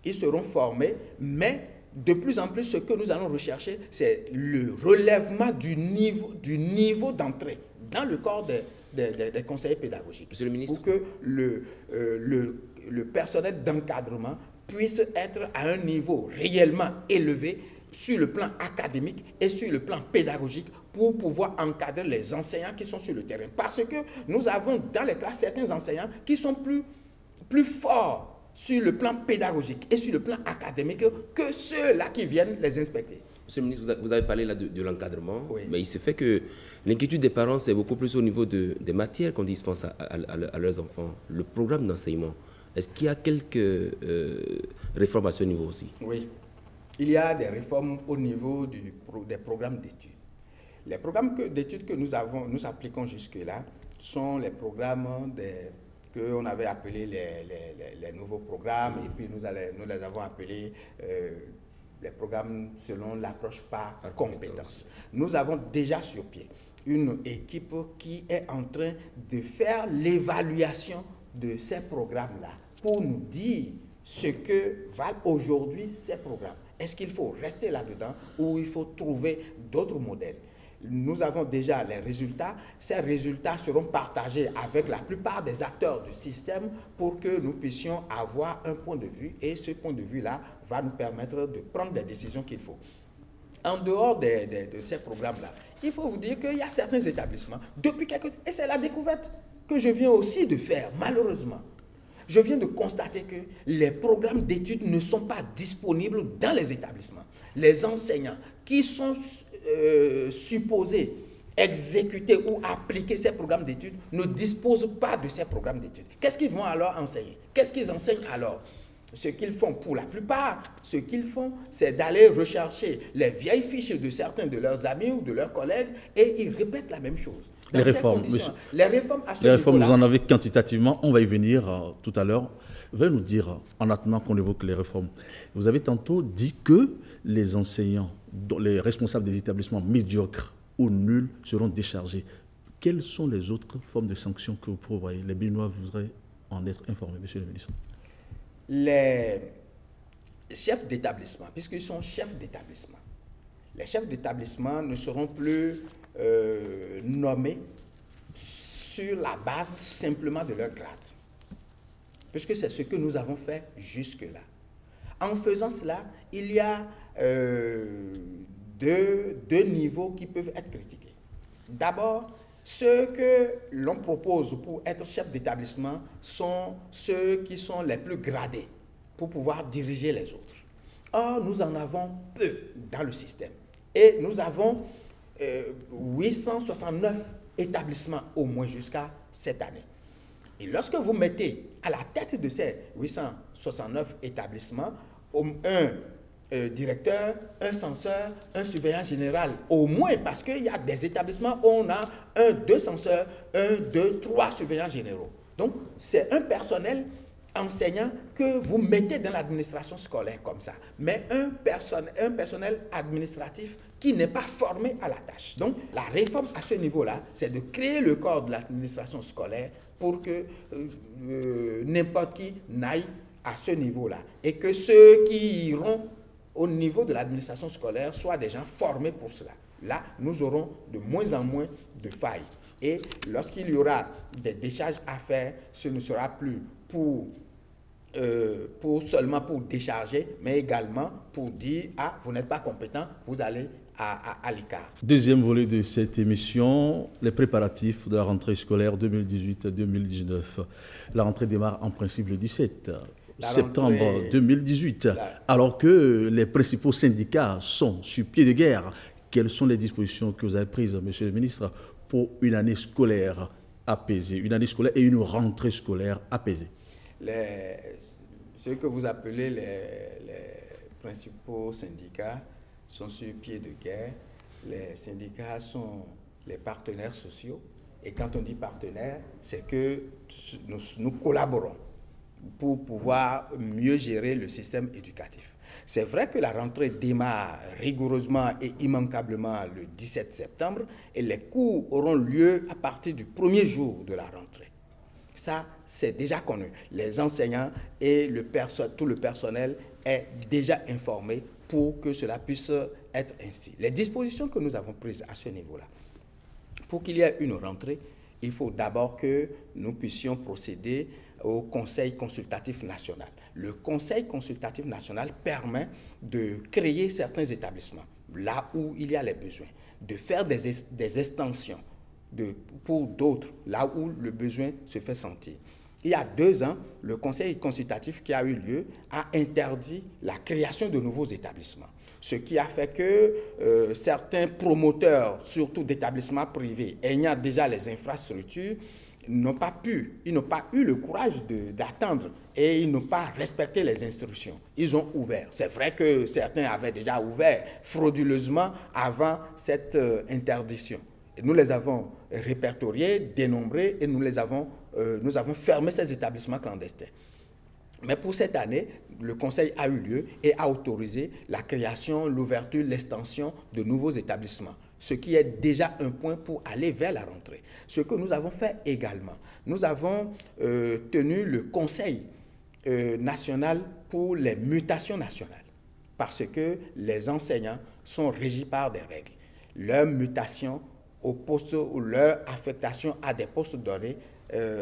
Ils seront formés, mais de plus en plus, ce que nous allons rechercher, c'est le relèvement du niveau d'entrée dans le corps des conseillers pédagogiques. Monsieur le ministre. Pour que le personnel d'encadrement puisse être à un niveau réellement élevé sur le plan académique et sur le plan pédagogique pour pouvoir encadrer les enseignants qui sont sur le terrain. Parce que nous avons dans les classes certains enseignants qui sont plus forts sur le plan pédagogique et sur le plan académique que ceux-là qui viennent les inspecter. Monsieur le ministre, vous avez parlé là de l'encadrement, oui. Mais il se fait que l'inquiétude des parents, c'est beaucoup plus au niveau des matières qu'on dispense à leurs enfants. Le programme d'enseignement, est-ce qu'il y a quelques réformes à ce niveau aussi? Oui, il y a des réformes au niveau des programmes d'études. Les programmes d'études que nous appliquons jusque-là sont les programmes qu'on avait appelés les nouveaux programmes, et puis nous les avons appelés les programmes selon l'approche par compétence. Nous avons déjà sur pied une équipe qui est en train de faire l'évaluation de ces programmes-là pour nous dire ce que valent aujourd'hui ces programmes. Est-ce qu'il faut rester là-dedans ou il faut trouver d'autres modèles? Nous avons déjà les résultats. Ces résultats seront partagés avec la plupart des acteurs du système pour que nous puissions avoir un point de vue, et ce point de vue-là va nous permettre de prendre des décisions qu'il faut. En dehors de ces programmes-là, il faut vous dire qu'il y a certains établissements, et c'est la découverte que je viens aussi de faire, malheureusement. Je viens de constater que les programmes d'études ne sont pas disponibles dans les établissements. Les enseignants qui sont supposés exécuter ou appliquer ces programmes d'études ne disposent pas de ces programmes d'études. Qu'est-ce qu'ils vont alors enseigner? Qu'est-ce qu'ils enseignent alors? Ce qu'ils font, pour la plupart, ce qu'ils font, c'est d'aller rechercher les vieilles fiches de certains de leurs amis ou de leurs collègues et ils répètent la même chose. Les réformes, monsieur, les réformes, vous en avez quantitativement, on va y venir tout à l'heure. Veuillez nous dire, en attendant qu'on évoque les réformes, vous avez tantôt dit que les enseignants, les responsables des établissements médiocres ou nuls seront déchargés. Quelles sont les autres formes de sanctions que vous prévoyez? Les Béninois voudraient en être informés, monsieur le ministre. Les chefs d'établissement, puisqu'ils sont chefs d'établissement, les chefs d'établissement ne seront plus nommés sur la base simplement de leur grade, puisque c'est ce que nous avons fait jusque-là. En faisant cela, il y a deux niveaux qui peuvent être critiqués. D'abord, ceux que l'on propose pour être chef d'établissement sont ceux qui sont les plus gradés pour pouvoir diriger les autres. Or, nous en avons peu dans le système. Et nous avons 869 établissements au moins jusqu'à cette année. Et lorsque vous mettez à la tête de ces 869 établissements un directeur, un censeur, un surveillant général, au moins, parce qu'il y a des établissements où on a 2 censeurs, 2, 3 surveillants généraux. Donc, c'est un personnel enseignant que vous mettez dans l'administration scolaire comme ça, mais un personnel administratif qui n'est pas formé à la tâche. Donc, la réforme à ce niveau-là, c'est de créer le corps de l'administration scolaire pour que n'importe qui n'aille à ce niveau-là et que ceux qui iront au niveau de l'administration scolaire soient des gens formés pour cela. Là, nous aurons de moins en moins de failles. Et lorsqu'il y aura des décharges à faire, ce ne sera plus seulement pour décharger, mais également pour dire « Ah, vous n'êtes pas compétent, vous allez à l'écart ». Deuxième volet de cette émission, les préparatifs de la rentrée scolaire 2018-2019. La rentrée démarre en principe le 17 septembre 2018, alors que les principaux syndicats sont sur pied de guerre. Quelles sont les dispositions que vous avez prises, monsieur le ministre, pour une année scolaire apaisée, une année scolaire et une rentrée scolaire apaisée? Ce que vous appelez les principaux syndicats sont sur pied de guerre. Les syndicats sont les partenaires sociaux. Et quand on dit partenaires, c'est que nous collaborons pour pouvoir mieux gérer le système éducatif. C'est vrai que la rentrée démarre rigoureusement et immanquablement le 17 septembre et les cours auront lieu à partir du premier jour de la rentrée. Ça, c'est déjà connu. Les enseignants et tout le personnel est déjà informé pour que cela puisse être ainsi. Les dispositions que nous avons prises à ce niveau-là, pour qu'il y ait une rentrée, il faut d'abord que nous puissions procéder au Conseil consultatif national. Le Conseil consultatif national permet de créer certains établissements, là où il y a les besoins, de faire des extensions pour d'autres, là où le besoin se fait sentir. Il y a 2 ans, le Conseil consultatif qui a eu lieu a interdit la création de nouveaux établissements. Ce qui a fait que certains promoteurs, surtout d'établissements privés, ayant déjà les infrastructures, n'ont pas eu le courage d'attendre et ils n'ont pas respecté les instructions. Ils ont ouvert. C'est vrai que certains avaient déjà ouvert frauduleusement avant cette interdiction. Et nous les avons répertoriés, dénombrés et nous avons fermé ces établissements clandestins. Mais pour cette année, le Conseil a eu lieu et a autorisé la création, l'ouverture, l'extension de nouveaux établissements, ce qui est déjà un point pour aller vers la rentrée. Ce que nous avons fait également, nous avons tenu le Conseil national pour les mutations nationales, parce que les enseignants sont régis par des règles. Leur mutation au poste ou leur affectation à des postes donnés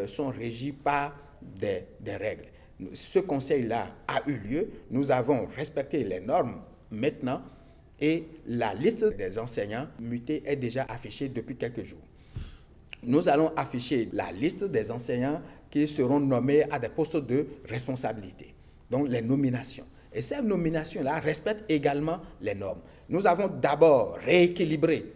sont régis par des règles. Ce conseil-là a eu lieu, nous avons respecté les normes maintenant et la liste des enseignants mutés est déjà affichée depuis quelques jours. Nous allons afficher la liste des enseignants qui seront nommés à des postes de responsabilité, donc les nominations. Et ces nominations-là respectent également les normes. Nous avons d'abord rééquilibré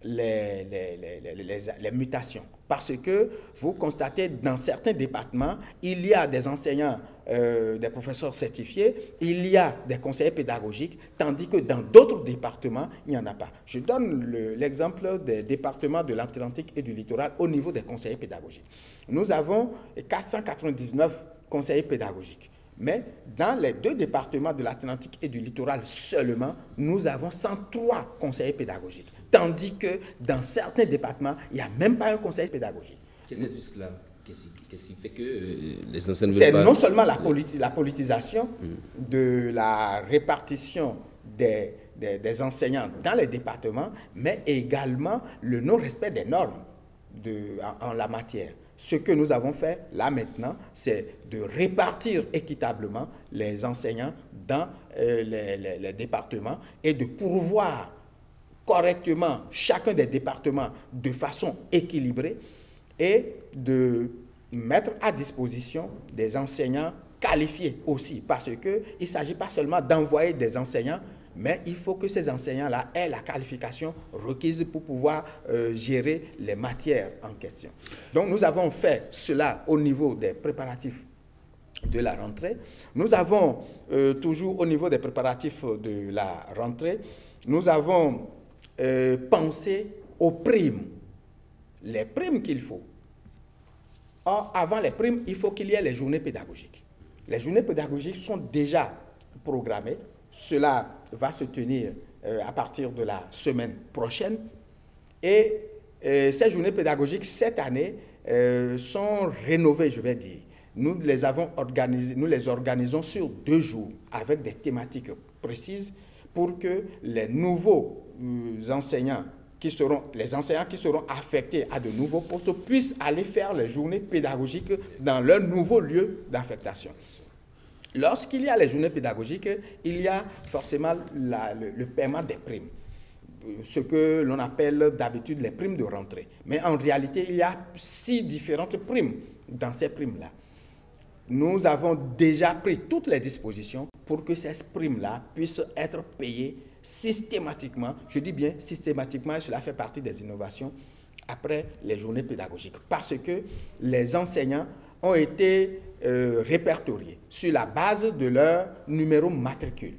les mutations. Parce que vous constatez dans certains départements, il y a des enseignants, des professeurs certifiés, il y a des conseillers pédagogiques, tandis que dans d'autres départements, il n'y en a pas. Je donne l'exemple des départements de l'Atlantique et du littoral au niveau des conseillers pédagogiques. Nous avons 499 conseillers pédagogiques. Mais dans les 2 départements de l'Atlantique et du littoral seulement, nous avons 103 conseillers pédagogiques. Tandis que dans certains départements, il n'y a même pas un conseiller pédagogique. Qu'est-ce que c'est cela? Qu'est-ce qui fait que les enseignants... C'est non seulement la politisation de la répartition des enseignants dans les départements, mais également le non-respect des normes en la matière. Ce que nous avons fait là maintenant, c'est de répartir équitablement les enseignants dans les départements et de pourvoir correctement chacun des départements de façon équilibrée et de mettre à disposition des enseignants qualifiés aussi, parce qu'il ne s'agit pas seulement d'envoyer des enseignants, mais il faut que ces enseignants-là aient la qualification requise pour pouvoir gérer les matières en question. Donc nous avons fait cela au niveau des préparatifs de la rentrée. Nous avons toujours au niveau des préparatifs de la rentrée, nous avons pensé aux primes, les primes qu'il faut. Or, avant les primes, il faut qu'il y ait les journées pédagogiques. Les journées pédagogiques sont déjà programmées. Cela va se tenir à partir de la semaine prochaine. Et ces journées pédagogiques, cette année, sont rénovées, je vais dire. Nous les organisons sur 2 jours avec des précises pour que les nouveaux enseignants qui seront affectés à de nouveaux postes puissent aller faire les journées pédagogiques dans leur nouveau lieu d'affectation. Lorsqu'il y a les journées pédagogiques, il y a forcément le paiement des primes, ce que l'on appelle d'habitude les primes de rentrée. Mais en réalité, il y a 6 différentes primes dans ces primes-là. Nous avons déjà pris toutes les dispositions pour que ces primes-là puissent être payées systématiquement, je dis bien systématiquement, et cela fait partie des innovations après les journées pédagogiques, parce que les enseignants ont été répertoriés sur la base de leur numéro matricule.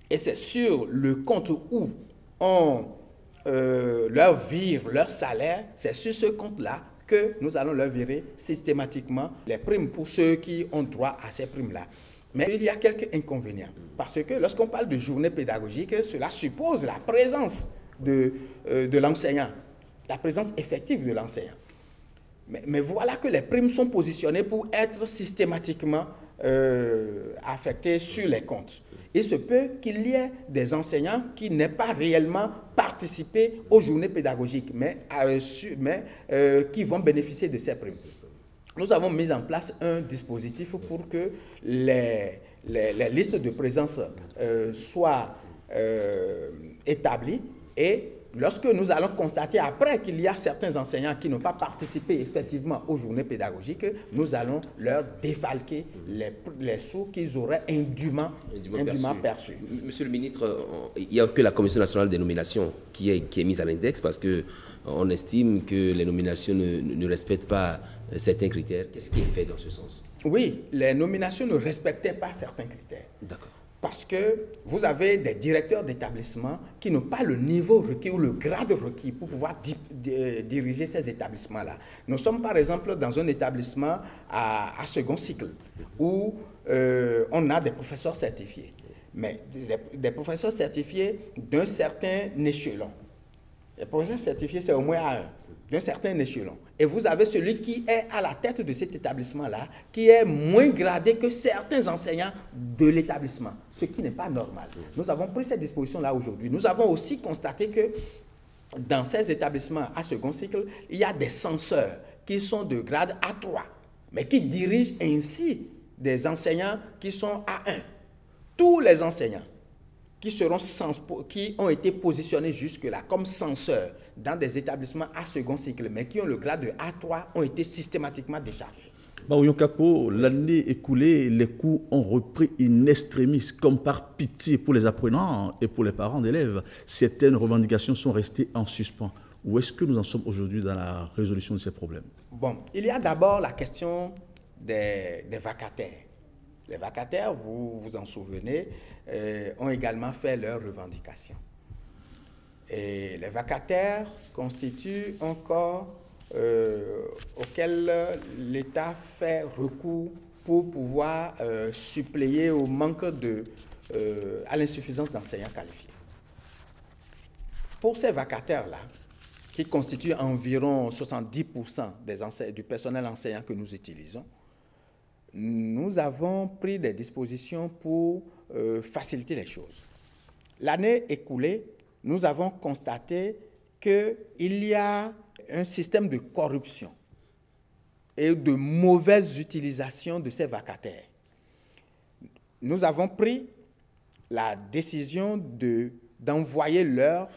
Et c'est sur le compte où on leur vire leur salaire, c'est sur ce compte-là que nous allons leur virer systématiquement les primes pour ceux qui ont droit à ces primes-là. Mais il y a quelques inconvénients, parce que lorsqu'on parle de journée pédagogique, cela suppose la présence de l'enseignant, la présence effective de l'enseignant. Mais voilà que les primes sont positionnées pour être systématiquement affectées sur les comptes. Il se peut qu'il y ait des enseignants qui n'aient pas réellement participé aux journées pédagogiques, mais qui vont bénéficier de ces primes. Nous avons mis en place un dispositif pour que les listes de présence soient établies, et lorsque nous allons constater après qu'il y a certains enseignants qui n'ont pas participé effectivement aux journées pédagogiques, nous allons leur défalquer les sous qu'ils auraient indûment perçus. Monsieur le ministre, il n'y a que la Commission nationale des nominations qui est mise à l'index, parce qu'on estime que les nominations ne respectent pas certains critères. Qu'est-ce qui est fait dans ce sens? Oui, les nominations ne respectaient pas certains critères. D'accord. Parce que vous avez des directeurs d'établissement qui n'ont pas le niveau requis ou le grade requis pour pouvoir diriger ces établissements-là. Nous sommes par exemple dans un établissement à second cycle où on a des professeurs certifiés, mais des professeurs certifiés d'un certain échelon. Les professeurs certifiés, c'est au moins A1, d'un certain échelon. Et vous avez celui qui est à la tête de cet établissement-là, qui est moins gradé que certains enseignants de l'établissement, ce qui n'est pas normal. Nous avons pris cette disposition-là aujourd'hui. Nous avons aussi constaté que dans ces établissements à second cycle, il y a des censeurs qui sont de grade A3, mais qui dirigent ainsi des enseignants qui sont A1. Tous les enseignants qui ont été positionnés jusque-là comme censeurs dans des établissements à second cycle, mais qui ont le grade de A3, ont été systématiquement déchargés. Baouyon Kako, l'année écoulée, les cours ont repris in extremis, comme par pitié pour les apprenants et pour les parents d'élèves. Certaines revendications sont restées en suspens. Où est-ce que nous en sommes aujourd'hui dans la résolution de ces problèmes? Bon, il y a d'abord la question des vacataires. Les vacataires, vous vous en souvenez, ont également fait leurs revendications. Et les vacataires constituent un corps auquel l'État fait recours pour pouvoir suppléer au manque à l'insuffisance d'enseignants qualifiés. Pour ces vacataires-là, qui constituent environ 70% du personnel enseignant que nous utilisons, nous avons pris des dispositions pour faciliter les choses. L'année écoulée, nous avons constaté qu'il y a un système de corruption et de mauvaise utilisation de ces vacataires. nous avons pris la décision d'envoyer leurs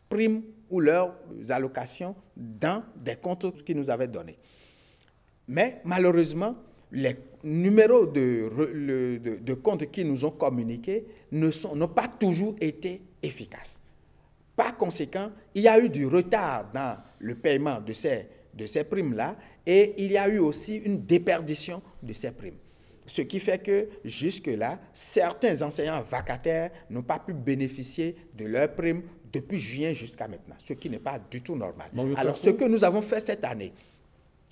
primes ou leurs allocations dans des comptes qu'ils nous avaient donnés. Mais malheureusement, les numéros de comptes qu'ils nous ont communiqués n'ont pas toujours été efficaces. Par conséquent, il y a eu du retard dans le paiement de ces primes-là et il y a eu aussi une déperdition de ces primes. Ce qui fait que jusque-là, certains enseignants vacataires n'ont pas pu bénéficier de leurs primes depuis juin jusqu'à maintenant, ce qui n'est pas du tout normal. Alors, ce que nous avons fait cette année,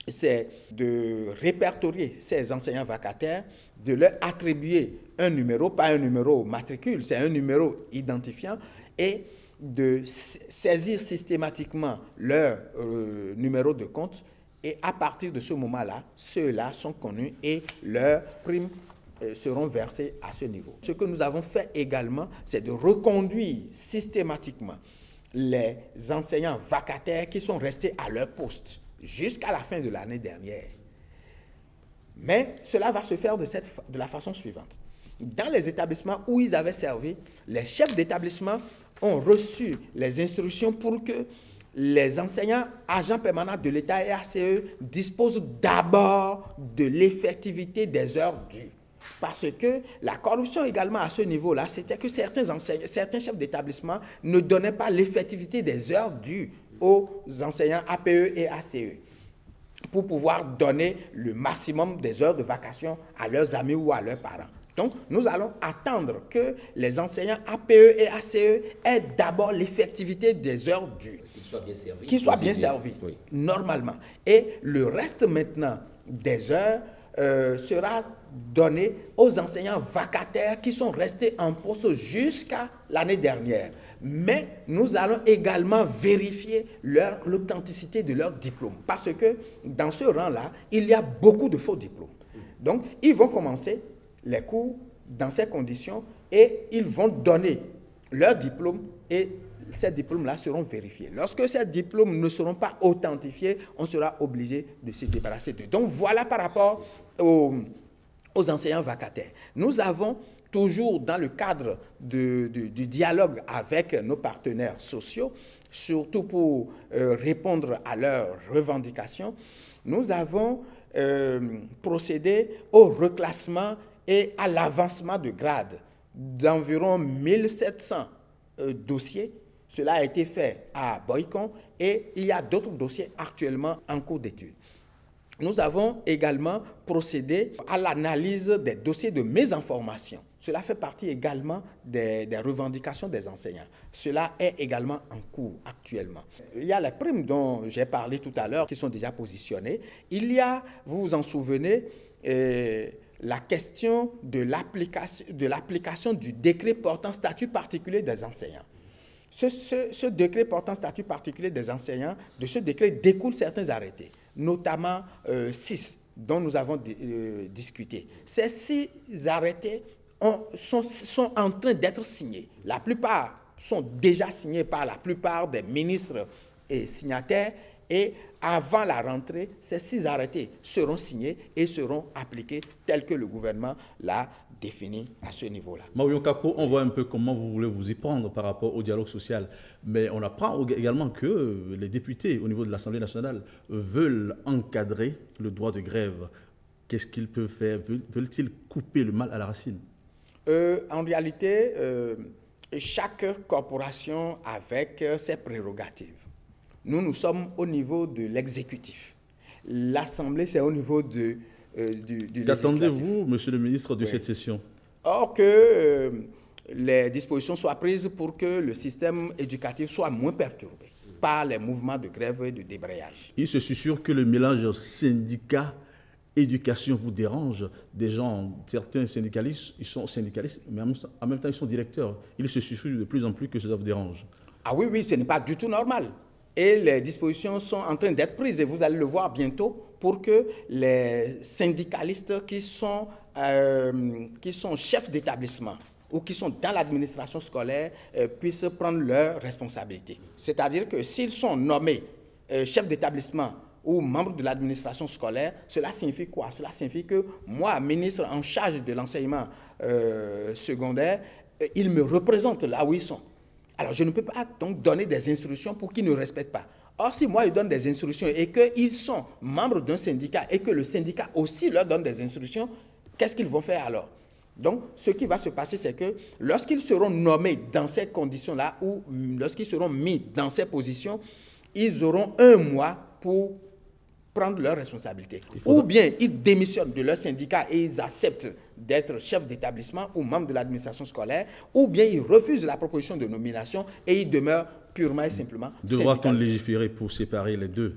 c'est de répertorier ces enseignants vacataires, de leur attribuer un numéro, pas un numéro matricule, c'est un numéro identifiant, et de saisir systématiquement leur numéro de compte. Et à partir de ce moment-là, ceux-là sont connus et leurs primes seront versées à ce niveau. Ce que nous avons fait également, c'est de reconduire systématiquement les enseignants vacataires qui sont restés à leur poste jusqu'à la fin de l'année dernière. Mais cela va se faire de la façon suivante. Dans les établissements où ils avaient servi, les chefs d'établissement ont reçu les instructions pour que les enseignants, agents permanents de l'État et ACE disposent d'abord de l'effectivité des heures dues. Parce que la corruption également à ce niveau-là, c'était que certains chefs d'établissement ne donnaient pas l'effectivité des heures dues aux enseignants APE et ACE pour pouvoir donner le maximum des heures de vacation à leurs amis ou à leurs parents. Donc, nous allons attendre que les enseignants APE et ACE aient d'abord l'effectivité des heures dues. Qu'ils soient bien servis, oui, normalement. Et le reste maintenant des heures sera donné aux enseignants vacataires qui sont restés en poste jusqu'à l'année dernière. Mais nous allons également vérifier l'authenticité de leur diplôme. Parce que dans ce rang-là, il y a beaucoup de faux diplômes. Donc, ils vont commencer les cours dans ces conditions et ils vont donner leur diplôme et ces diplômes-là seront vérifiés. Lorsque ces diplômes ne seront pas authentifiés, on sera obligé de se débarrasser d'eux. Donc voilà par rapport aux enseignants vacataires. Nous avons toujours dans le cadre du dialogue avec nos partenaires sociaux, surtout pour répondre à leurs revendications, nous avons procédé au reclassement et à l'avancement de grade d'environ 1700 dossiers. Cela a été fait à Boycon et il y a d'autres dossiers actuellement en cours d'étude. Nous avons également procédé à l'analyse des dossiers de mésinformation. Cela fait partie également des revendications des enseignants. Cela est également en cours actuellement. Il y a les primes dont j'ai parlé tout à l'heure qui sont déjà positionnées. Il y a, vous vous en souvenez, la question de l'application du décret portant statut particulier des enseignants. Ce décret portant statut particulier des enseignants, de ce décret découlent certains arrêtés, notamment 6 dont nous avons discuté. Ces 6 arrêtés sont en train d'être signés. La plupart sont déjà signés par la plupart des ministres et signataires et avant la rentrée, ces 6 arrêtés seront signés et seront appliqués tels que le gouvernement l'a défini à ce niveau-là. Mario Kako, on voit un peu comment vous voulez vous y prendre par rapport au dialogue social. Mais on apprend également que les députés au niveau de l'Assemblée nationale veulent encadrer le droit de grève. Qu'est-ce qu'ils peuvent faire? Veulent-ils couper le mal à la racine? En réalité, chaque corporation avec ses prérogatives. Nous sommes au niveau de l'exécutif. L'Assemblée, c'est au niveau du législatif. Qu'attendez-vous, monsieur le ministre, de cette session? Or que les dispositions soient prises pour que le système éducatif soit moins perturbé par les mouvements de grève et de débrayage. Il se susurre que le mélange syndicat-éducation vous dérange. Des gens, certains syndicalistes, ils sont syndicalistes, mais en même temps, ils sont directeurs. Il se susurre de plus en plus que cela vous dérange. Ah oui, oui, ce n'est pas du tout normal. Et les dispositions sont en train d'être prises, et vous allez le voir bientôt, pour que les syndicalistes qui sont chefs d'établissement ou qui sont dans l'administration scolaire puissent prendre leurs responsabilités. C'est-à-dire que s'ils sont nommés chefs d'établissement ou membres de l'administration scolaire, cela signifie quoi? Cela signifie que moi, ministre en charge de l'enseignement secondaire, ils me représentent là où ils sont. Alors, je ne peux pas donc donner des instructions pour qu'ils ne respectent pas. Or, si moi, je donne des instructions et qu'ils sont membres d'un syndicat et que le syndicat aussi leur donne des instructions, qu'est-ce qu'ils vont faire alors? Donc, ce qui va se passer, c'est que lorsqu'ils seront nommés dans ces conditions-là ou lorsqu'ils seront mis dans ces positions, ils auront 1 mois pour prendre leurs responsabilités. Ou bien ils démissionnent de leur syndicat et ils acceptent d'être chef d'établissement ou membre de l'administration scolaire, ou bien ils refusent la proposition de nomination et ils demeurent purement et simplement Devra-t-on légiférer pour séparer les deux,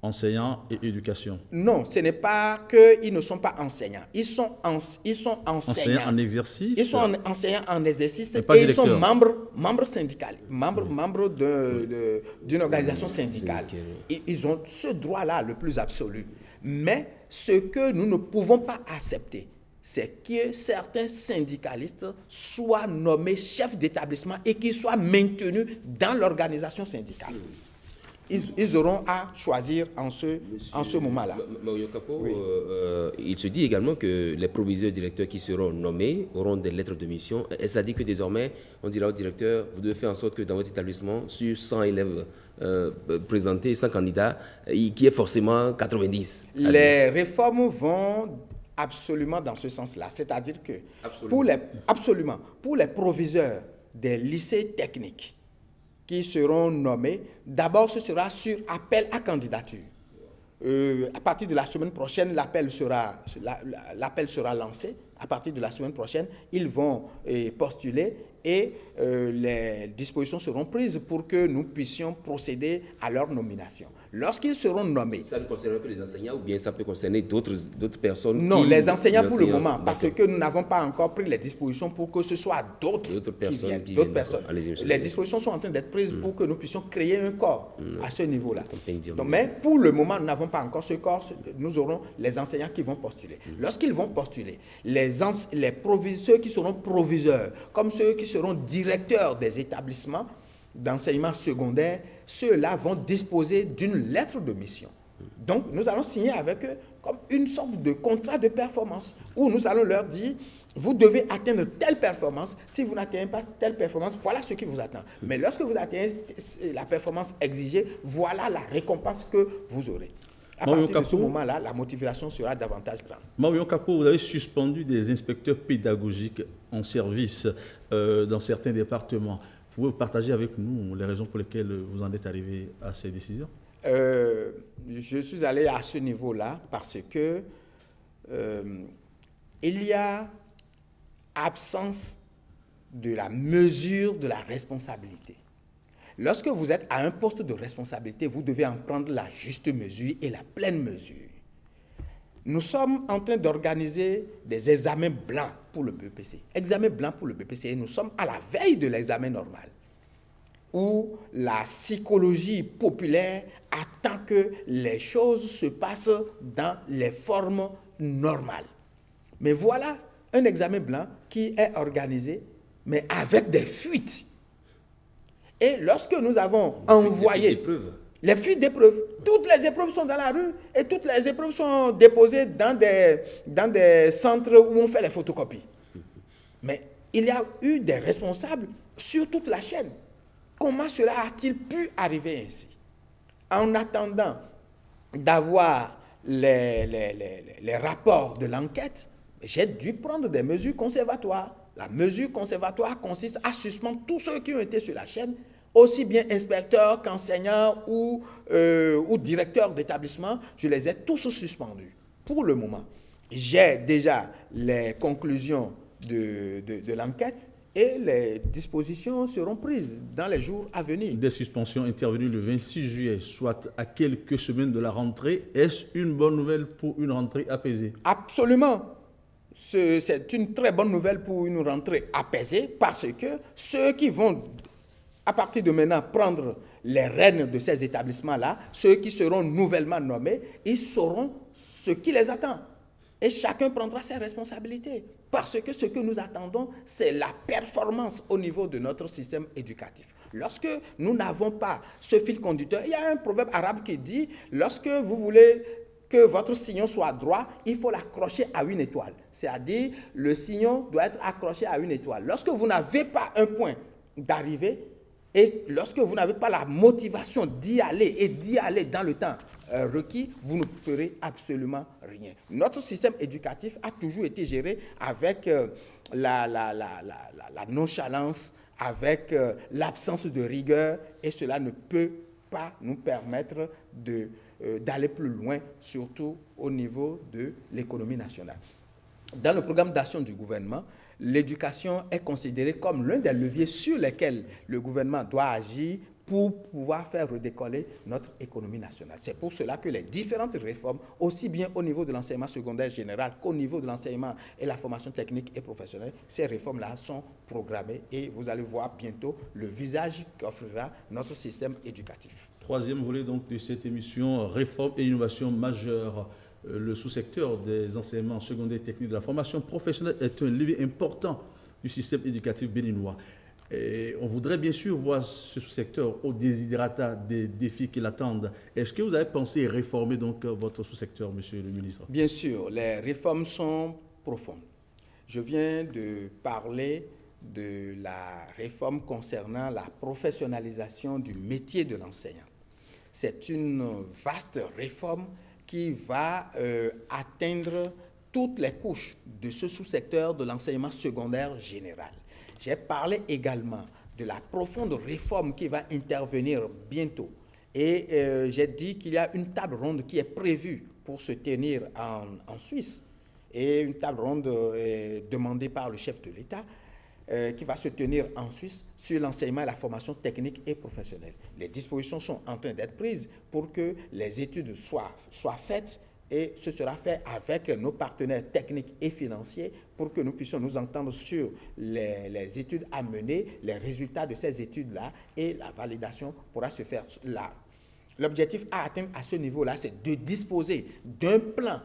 enseignants et éducation? Non, ce n'est pas qu'ils ne sont pas enseignants. Ils sont enseignants. Enseignants en exercice? Ils sont enseignants en exercice et ils sont membres syndicaux, membres d'une organisation syndicale. Ils ont ce droit-là le plus absolu. Mais ce que nous ne pouvons pas accepter, c'est que certains syndicalistes soient nommés chefs d'établissement et qu'ils soient maintenus dans l'organisation syndicale. Ils auront à choisir en ce moment-là. Mario Capo, oui. Il se dit également que les proviseurs directeurs qui seront nommés auront des lettres de mission. Et ça dit que désormais, on dira au directeur, vous devez faire en sorte que dans votre établissement, sur 100 élèves présentés, 100 candidats, qu'il y ait forcément 90. Les réformes vont absolument dans ce sens-là. C'est-à-dire que pour les proviseurs des lycées techniques, qui seront nommés, d'abord ce sera sur appel à candidature. À partir de la semaine prochaine, l'appel sera lancé. À partir de la semaine prochaine, ils vont postuler et les dispositions seront prises pour que nous puissions procéder à leur nomination. Lorsqu'ils seront nommés... Ça ne concerne que les enseignants ou bien ça peut concerner d'autres personnes? Non, les enseignants pour le moment, parce que nous n'avons pas encore pris les dispositions pour que ce soit d'autres personnes qui viennent. Les dispositions sont en train d'être prises pour que nous puissions créer un corps à ce niveau-là. Mais pour le moment, nous n'avons pas encore ce corps. Nous aurons les enseignants qui vont postuler. Lorsqu'ils vont postuler, ceux qui seront proviseurs, comme ceux qui seront directeurs des établissements d'enseignement secondaire, ceux-là vont disposer d'une lettre de mission. Donc, nous allons signer avec eux comme une sorte de contrat de performance où nous allons leur dire, vous devez atteindre telle performance. Si vous n'atteignez pas telle performance, voilà ce qui vous attend. Mais lorsque vous atteignez la performance exigée, voilà la récompense que vous aurez. À partir de ce moment-là, la motivation sera davantage grande. Mario Capo, vous avez suspendu des inspecteurs pédagogiques en service dans certains départements. Pouvez-vous partager avec nous les raisons pour lesquelles vous en êtes arrivé à ces décisions? Je suis allé à ce niveau-là parce que il y a absence de la mesure de la responsabilité. Lorsque vous êtes à un poste de responsabilité, vous devez en prendre la juste mesure et la pleine mesure. Nous sommes en train d'organiser des examens blancs pour le BEPC. Examen blanc pour le BEPC. Et nous sommes à la veille de l'examen normal, où la psychologie populaire attend que les choses se passent dans les formes normales. Mais voilà un examen blanc qui est organisé, mais avec des fuites. Et lorsque nous avons envoyé les fuites d'épreuves, toutes les épreuves sont dans la rue et toutes les épreuves sont déposées dans des centres où on fait les photocopies. Mais il y a eu des responsables sur toute la chaîne. Comment cela a-t-il pu arriver ainsi? En attendant d'avoir les rapports de l'enquête, j'ai dû prendre des mesures conservatoires. La mesure conservatoire consiste à suspendre tous ceux qui ont été sur la chaîne, aussi bien inspecteurs qu'enseignants ou directeurs d'établissement. Je les ai tous suspendus pour le moment. J'ai déjà les conclusions de l'enquête et les dispositions seront prises dans les jours à venir. Des suspensions intervenues le 26 juillet, soit à quelques semaines de la rentrée. Est-ce une bonne nouvelle pour une rentrée apaisée? Absolument. C'est une très bonne nouvelle pour une rentrée apaisée parce que ceux qui vont, à partir de maintenant, prendre les rênes de ces établissements-là, ceux qui seront nouvellement nommés, ils sauront ce qui les attend. Et chacun prendra ses responsabilités. Parce que ce que nous attendons, c'est la performance au niveau de notre système éducatif. Lorsque nous n'avons pas ce fil conducteur, il y a un proverbe arabe qui dit, lorsque vous voulez que votre sillon soit droit, il faut l'accrocher à une étoile. C'est-à-dire, le sillon doit être accroché à une étoile. Lorsque vous n'avez pas un point d'arrivée, et lorsque vous n'avez pas la motivation d'y aller et d'y aller dans le temps requis, vous ne ferez absolument rien. Notre système éducatif a toujours été géré avec la nonchalance, avec l'absence de rigueur, et cela ne peut pas nous permettre d'aller plus loin, surtout au niveau de l'économie nationale. Dans le programme d'action du gouvernement, l'éducation est considérée comme l'un des leviers sur lesquels le gouvernement doit agir pour pouvoir faire redécoller notre économie nationale. C'est pour cela que les différentes réformes, aussi bien au niveau de l'enseignement secondaire général qu'au niveau de l'enseignement et la formation technique et professionnelle, ces réformes-là sont programmées et vous allez voir bientôt le visage qu'offrira notre système éducatif. Troisième volet donc de cette émission, réforme et innovation majeure. Le sous-secteur des enseignements secondaires techniques de la formation professionnelle est un levier important du système éducatif béninois. Et on voudrait bien sûr voir ce sous-secteur au desiderata des défis qui l'attendent. Est-ce que vous avez pensé réformer donc votre sous-secteur, monsieur le ministre? Bien sûr, les réformes sont profondes. Je viens de parler de la réforme concernant la professionnalisation du métier de l'enseignant. C'est une vaste réforme qui va atteindre toutes les couches de ce sous-secteur de l'enseignement secondaire général. J'ai parlé également de la profonde réforme qui va intervenir bientôt. Et j'ai dit qu'il y a une table ronde qui est prévue pour se tenir en Suisse, et une table ronde demandée par le chef de l'État, qui va se tenir en Suisse sur l'enseignement et la formation technique et professionnelle. Les dispositions sont en train d'être prises pour que les études soient faites, et ce sera fait avec nos partenaires techniques et financiers pour que nous puissions nous entendre sur les études à mener, les résultats de ces études-là, et la validation pourra se faire là. L'objectif à atteindre à ce niveau-là, c'est de disposer d'un plan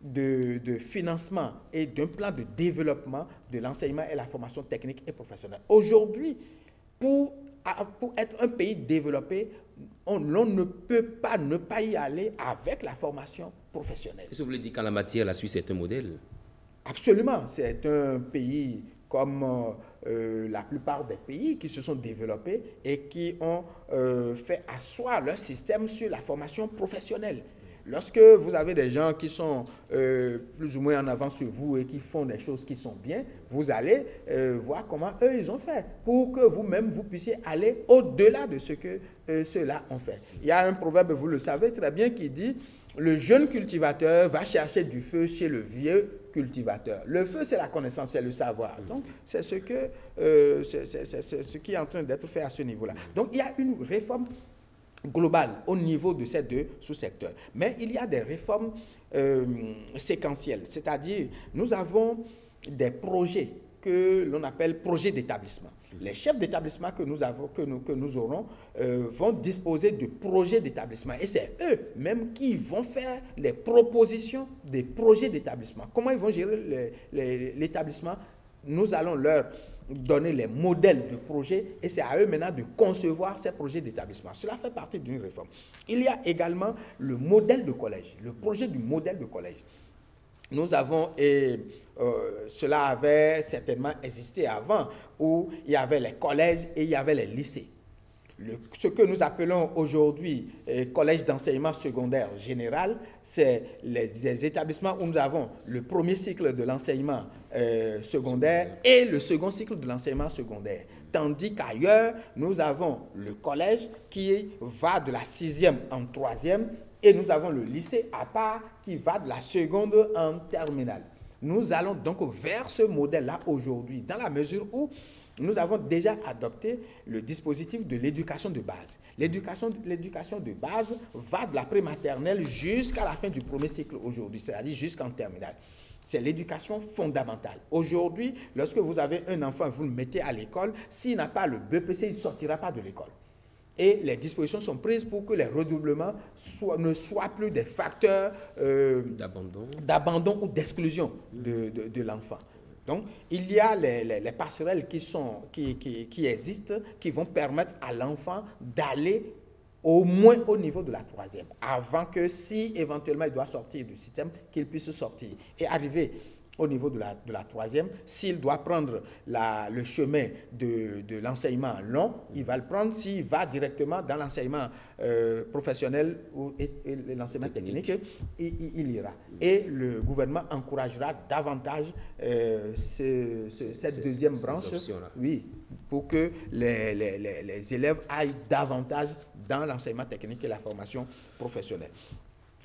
de financement et d'un plan de développement de l'enseignement et la formation technique et professionnelle. Aujourd'hui, pour être un pays développé, on ne peut pas ne pas y aller avec la formation professionnelle. Est-ce que vous voulez dire qu'en la matière, la Suisse est un modèle? Absolument. C'est un pays comme la plupart des pays qui se sont développés et qui ont fait asseoir leur système sur la formation professionnelle. Lorsque vous avez des gens qui sont plus ou moins en avance sur vous et qui font des choses qui sont bien, vous allez voir comment eux, ils ont fait pour que vous-même, vous puissiez aller au-delà de ce que ceux-là ont fait. Il y a un proverbe, vous le savez très bien, qui dit « Le jeune cultivateur va chercher du feu chez le vieux cultivateur ». Le feu, c'est la connaissance, c'est le savoir. Donc, c'est ce qui est en train d'être fait à ce niveau-là. Donc, il y a une réforme globale au niveau de ces deux sous-secteurs. Mais il y a des réformes séquentielles, c'est-à-dire nous avons des projets que l'on appelle projets d'établissement. Les chefs d'établissement que nous aurons vont disposer de projets d'établissement, et c'est eux-mêmes qui vont faire les propositions des projets d'établissement. Comment ils vont gérer l'établissement? Nous allons leur donner les modèles de projets, et c'est à eux maintenant de concevoir ces projets d'établissement. Cela fait partie d'une réforme. Il y a également le modèle de collège, le projet du modèle de collège. Nous avons, cela avait certainement existé avant, où il y avait les collèges et il y avait les lycées. Ce que nous appelons aujourd'hui collège d'enseignement secondaire général, c'est les établissements où nous avons le premier cycle de l'enseignement secondaire et le second cycle de l'enseignement secondaire. Tandis qu'ailleurs, nous avons le collège qui va de la 6e en 3e, et nous avons le lycée à part qui va de la seconde en terminale. Nous allons donc vers ce modèle-là aujourd'hui, dans la mesure où nous avons déjà adopté le dispositif de l'éducation de base. L'éducation de base va de la prématernelle jusqu'à la fin du premier cycle aujourd'hui, c'est-à-dire jusqu'en terminale. C'est l'éducation fondamentale. Aujourd'hui, lorsque vous avez un enfant, vous le mettez à l'école, s'il n'a pas le BEPC, il ne sortira pas de l'école. Et les dispositions sont prises pour que les redoublements ne soient plus des facteurs d'abandon ou d'exclusion de l'enfant. Donc, il y a les passerelles qui existent, qui vont permettre à l'enfant d'aller au moins au niveau de la 3e, avant que si éventuellement il doit sortir du système, qu'il puisse sortir. Et arriver au niveau de la 3e, s'il doit prendre le chemin de l'enseignement long, il va le prendre. S'il va directement dans l'enseignement professionnel et l'enseignement technique, il ira. Et le gouvernement encouragera davantage cette deuxième branche, oui, pour que les élèves aillent davantage dans l'enseignement technique et la formation professionnelle.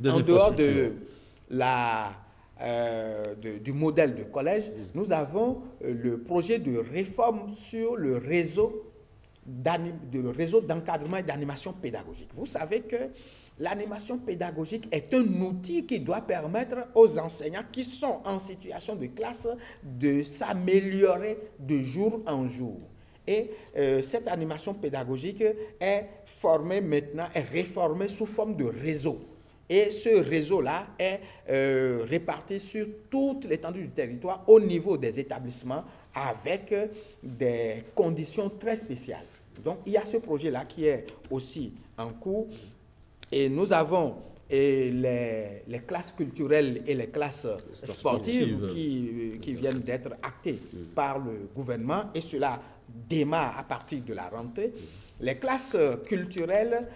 En dehors de du modèle de collège, nous avons le projet de réforme sur le réseau d'encadrement et d'animation pédagogique. Vous savez que l'animation pédagogique est un outil qui doit permettre aux enseignants qui sont en situation de classe de s'améliorer de jour en jour. Et cette animation pédagogique est formée maintenant, est réformée sous forme de réseau. Et ce réseau-là est réparti sur toute l'étendue du territoire au niveau des établissements avec des conditions très spéciales. Donc, il y a ce projet-là qui est aussi en cours. Et nous avons les classes culturelles et les classes sportives qui viennent d'être actées par le gouvernement. Et cela démarre à partir de la rentrée. Les classes culturelles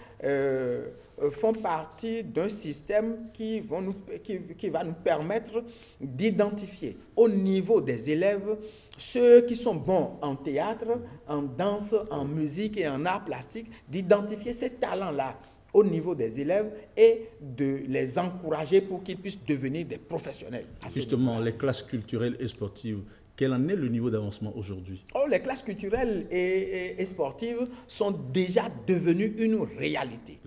font partie d'un système qui va nous permettre d'identifier au niveau des élèves ceux qui sont bons en théâtre, en danse, en musique et en art plastique, d'identifier ces talents-là au niveau des élèves et de les encourager pour qu'ils puissent devenir des professionnels. Justement, les classes culturelles et sportives, quel en est le niveau d'avancement aujourd'hui? Les classes culturelles et sportives sont déjà devenues une réalité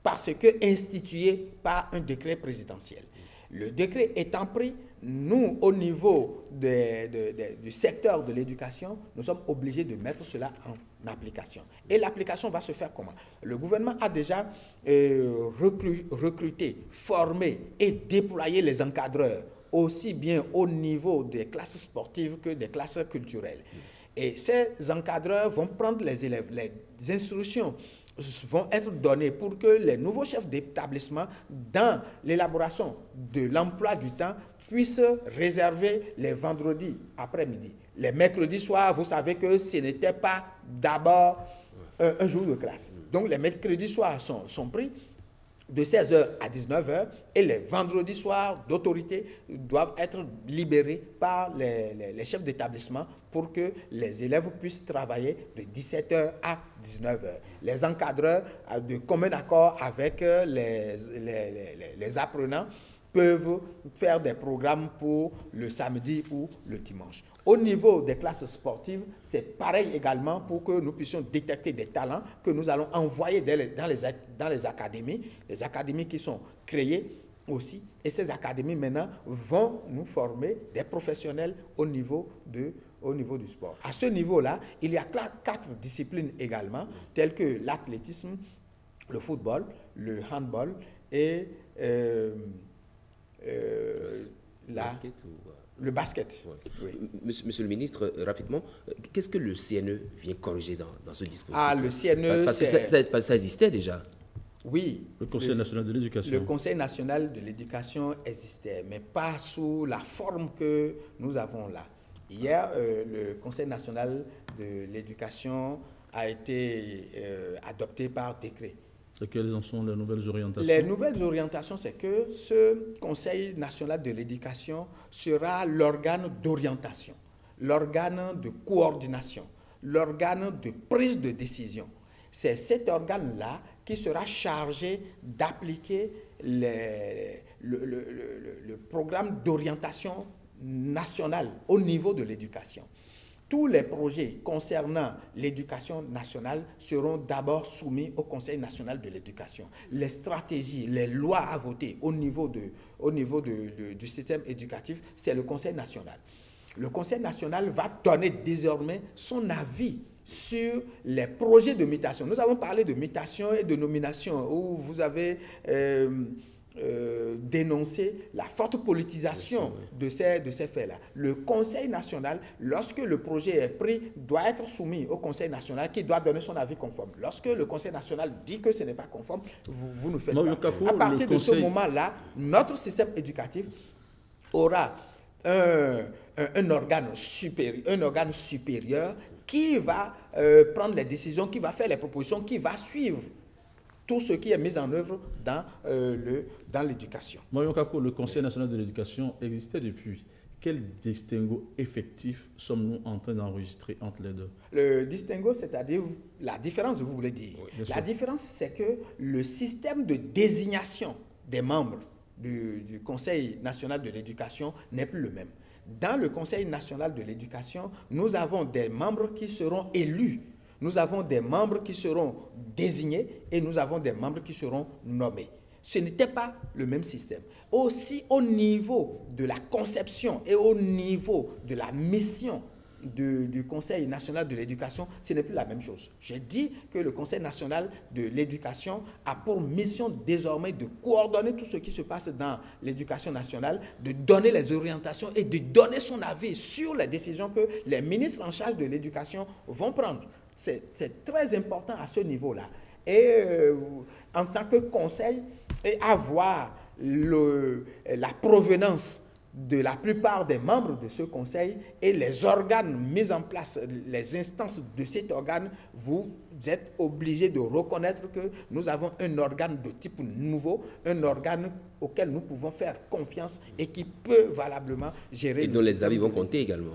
parce que instituées par un décret présidentiel. Le décret étant pris, nous, au niveau du secteur de l'éducation, nous sommes obligés de mettre cela en application. Et l'application va se faire comment? Le gouvernement a déjà recruté, formé et déployé les encadreurs, aussi bien au niveau des classes sportives que des classes culturelles. Et ces encadreurs vont prendre les élèves, les instructions vont être données pour que les nouveaux chefs d'établissement, dans l'élaboration de l'emploi du temps, puissent réserver les vendredis après-midi. Les mercredis soirs, vous savez que ce n'était pas d'abord un jour de classe. Donc les mercredis soirs sont pris de 16h à 19h et les vendredis soirs d'autorité doivent être libérés par les chefs d'établissement pour que les élèves puissent travailler de 17h à 19h. Les encadreurs, de commun accord avec les apprenants, peuvent faire des programmes pour le samedi ou le dimanche. Au niveau des classes sportives, c'est pareil également pour que nous puissions détecter des talents que nous allons envoyer dans les académies qui sont créées aussi. Et ces académies maintenant vont nous former des professionnels au niveau du sport. À ce niveau-là, il y a 4 disciplines également, telles que l'athlétisme, le football, le handball et le basket. Ouais. Oui. Monsieur le ministre, rapidement, qu'est-ce que le CNE vient corriger dans ce dispositif? Le CNE, parce que ça existait déjà. Oui. Le Conseil national de l'éducation. Le Conseil national de l'éducation existait, mais pas sous la forme que nous avons là. Hier, le Conseil national de l'éducation a été adopté par décret. Et quelles en sont les nouvelles orientations? Les nouvelles orientations, c'est que ce Conseil national de l'éducation sera l'organe d'orientation, l'organe de coordination, l'organe de prise de décision. C'est cet organe-là qui sera chargé d'appliquer le programme d'orientation nationale au niveau de l'éducation. Tous les projets concernant l'éducation nationale seront d'abord soumis au Conseil national de l'éducation. Les stratégies, les lois à voter au niveau du système éducatif, c'est le Conseil national. Le Conseil national va donner désormais son avis sur les projets de mutation. Nous avons parlé de mutation et de nomination, où vous avez dénoncer la forte politisation de ces faits-là. Le Conseil national, lorsque le projet est pris, doit être soumis au Conseil national qui doit donner son avis conforme. Lorsque le Conseil national dit que ce n'est pas conforme, vous ne faites pas. À partir de ce moment-là, notre système éducatif aura un organe supérieur qui va prendre les décisions, qui va faire les propositions, qui va suivre tout ce qui est mis en œuvre dans l'éducation. Marion Kako, le Conseil national de l'éducation existait depuis. Quel distinguo effectif sommes-nous en train d'enregistrer entre les deux? Le distinguo, c'est-à-dire la différence, vous voulez dire. Oui, la différence, c'est que le système de désignation des membres du Conseil national de l'éducation n'est plus le même. Dans le Conseil national de l'éducation, nous avons des membres qui seront élus. Nous avons des membres qui seront désignés et nous avons des membres qui seront nommés. Ce n'était pas le même système. Aussi, au niveau de la conception et au niveau de la mission du Conseil national de l'éducation, ce n'est plus la même chose. J'ai dit que le Conseil national de l'éducation a pour mission désormais de coordonner tout ce qui se passe dans l'éducation nationale, de donner les orientations et de donner son avis sur les décisions que les ministres en charge de l'éducation vont prendre. C'est très important à ce niveau-là. Et en tant que conseil, et avoir la provenance de la plupart des membres de ce conseil et les organes mis en place, les instances de cet organe, vous êtes obligés de reconnaître que nous avons un organe de type nouveau, un organe auquel nous pouvons faire confiance et qui peut valablement gérer. Et dont les avis vont compter également.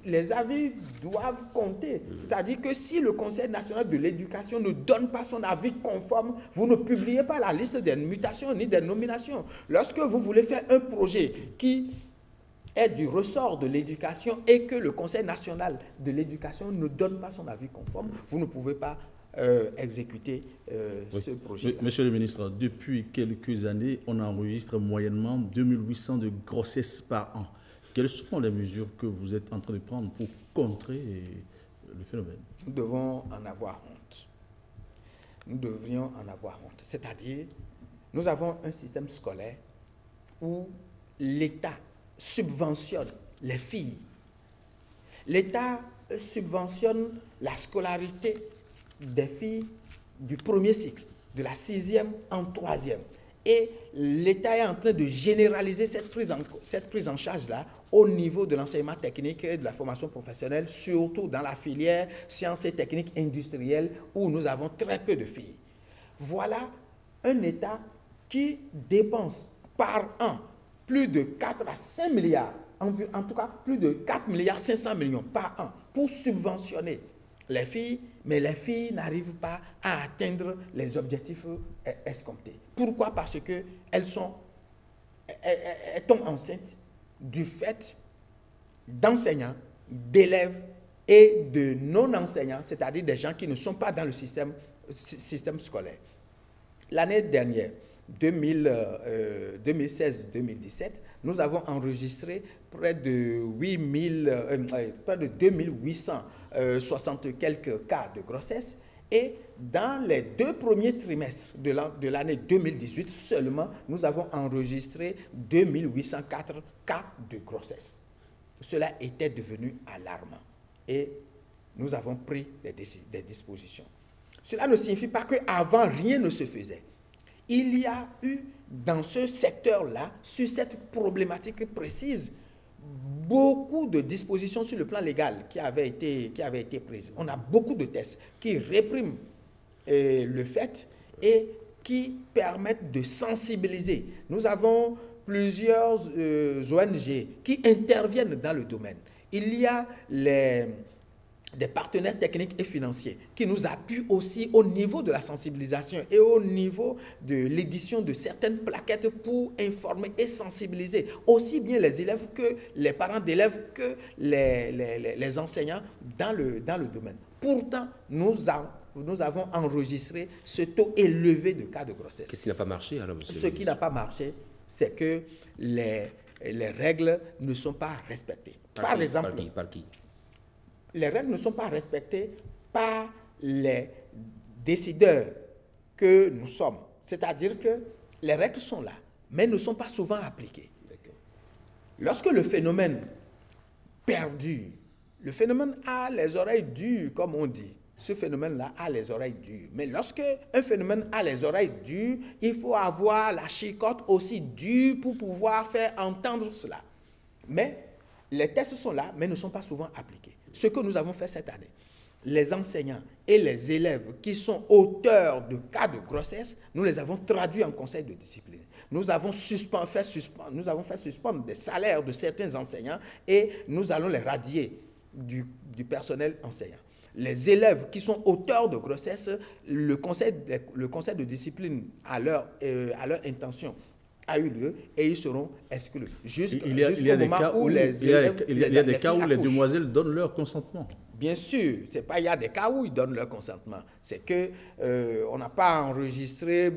Les avis doivent compter. C'est-à-dire que si le Conseil national de l'éducation ne donne pas son avis conforme, vous ne publiez pas la liste des mutations ni des nominations. Lorsque vous voulez faire un projet qui est du ressort de l'éducation et que le Conseil national de l'éducation ne donne pas son avis conforme, vous ne pouvez pas exécuter ce projet. Monsieur le ministre, depuis quelques années, on enregistre moyennement 2800 de grossesses par an. Quelles sont les mesures que vous êtes en train de prendre pour contrer le phénomène? Nous devons en avoir honte. Nous devrions en avoir honte. C'est-à-dire, nous avons un système scolaire où l'État subventionne les filles. L'État subventionne la scolarité des filles du premier cycle, de la 6e en 3e. Et l'État est en train de généraliser cette prise en charge-là au niveau de l'enseignement technique et de la formation professionnelle, surtout dans la filière sciences et techniques industrielles où nous avons très peu de filles. Voilà un État qui dépense par an plus de 4 à 5 milliards, en tout cas plus de 4 milliards 500 millions par an pour subventionner les filles, mais les filles n'arrivent pas à atteindre les objectifs escomptés. Pourquoi? Parce qu'elles tombent enceintes du fait d'enseignants, d'élèves et de non-enseignants, c'est-à-dire des gens qui ne sont pas dans le système scolaire. L'année dernière, 2016-2017, nous avons enregistré près de 2860 quelques cas de grossesse. Et dans les 2 premiers trimestres de l'année 2018 seulement, nous avons enregistré 2804 cas de grossesse. Cela était devenu alarmant et nous avons pris des dispositions. Cela ne signifie pas qu'avant, rien ne se faisait. Il y a eu dans ce secteur-là, sur cette problématique précise, beaucoup de dispositions sur le plan légal qui avaient été prises. On a beaucoup de tests qui répriment le fait et qui permettent de sensibiliser. Nous avons plusieurs ONG qui interviennent dans le domaine. Il y a des partenaires techniques et financiers qui nous appuient aussi au niveau de la sensibilisation et au niveau de l'édition de certaines plaquettes pour informer et sensibiliser aussi bien les élèves que les parents d'élèves que les enseignants dans le domaine. Pourtant, nous avons enregistré ce taux élevé de cas de grossesse. Qu'est-ce qui n'a pas marché alors, monsieur? Ce qui n'a pas marché, c'est que les règles ne sont pas respectées. Par exemple, par qui? Les règles ne sont pas respectées par les décideurs que nous sommes. C'est-à-dire que les règles sont là, mais ne sont pas souvent appliquées. Lorsque le phénomène perdure, le phénomène a les oreilles dures, comme on dit. Ce phénomène-là a les oreilles dures. Mais lorsque un phénomène a les oreilles dures, il faut avoir la chicotte aussi dure pour pouvoir faire entendre cela. Mais les tests sont là, mais ne sont pas souvent appliqués. Ce que nous avons fait cette année, les enseignants et les élèves qui sont auteurs de cas de grossesse, nous les avons traduits en conseil de discipline. Nous avons fait suspendre des salaires de certains enseignants et nous allons les radier du personnel enseignant. Les élèves qui sont auteurs de grossesse, le conseil de discipline à leur intention a eu lieu et ils seront exclus. Il y a des cas où les demoiselles donnent leur consentement. Bien sûr, c'est pas il y a des cas où ils donnent leur consentement. C'est que on n'a pas enregistré.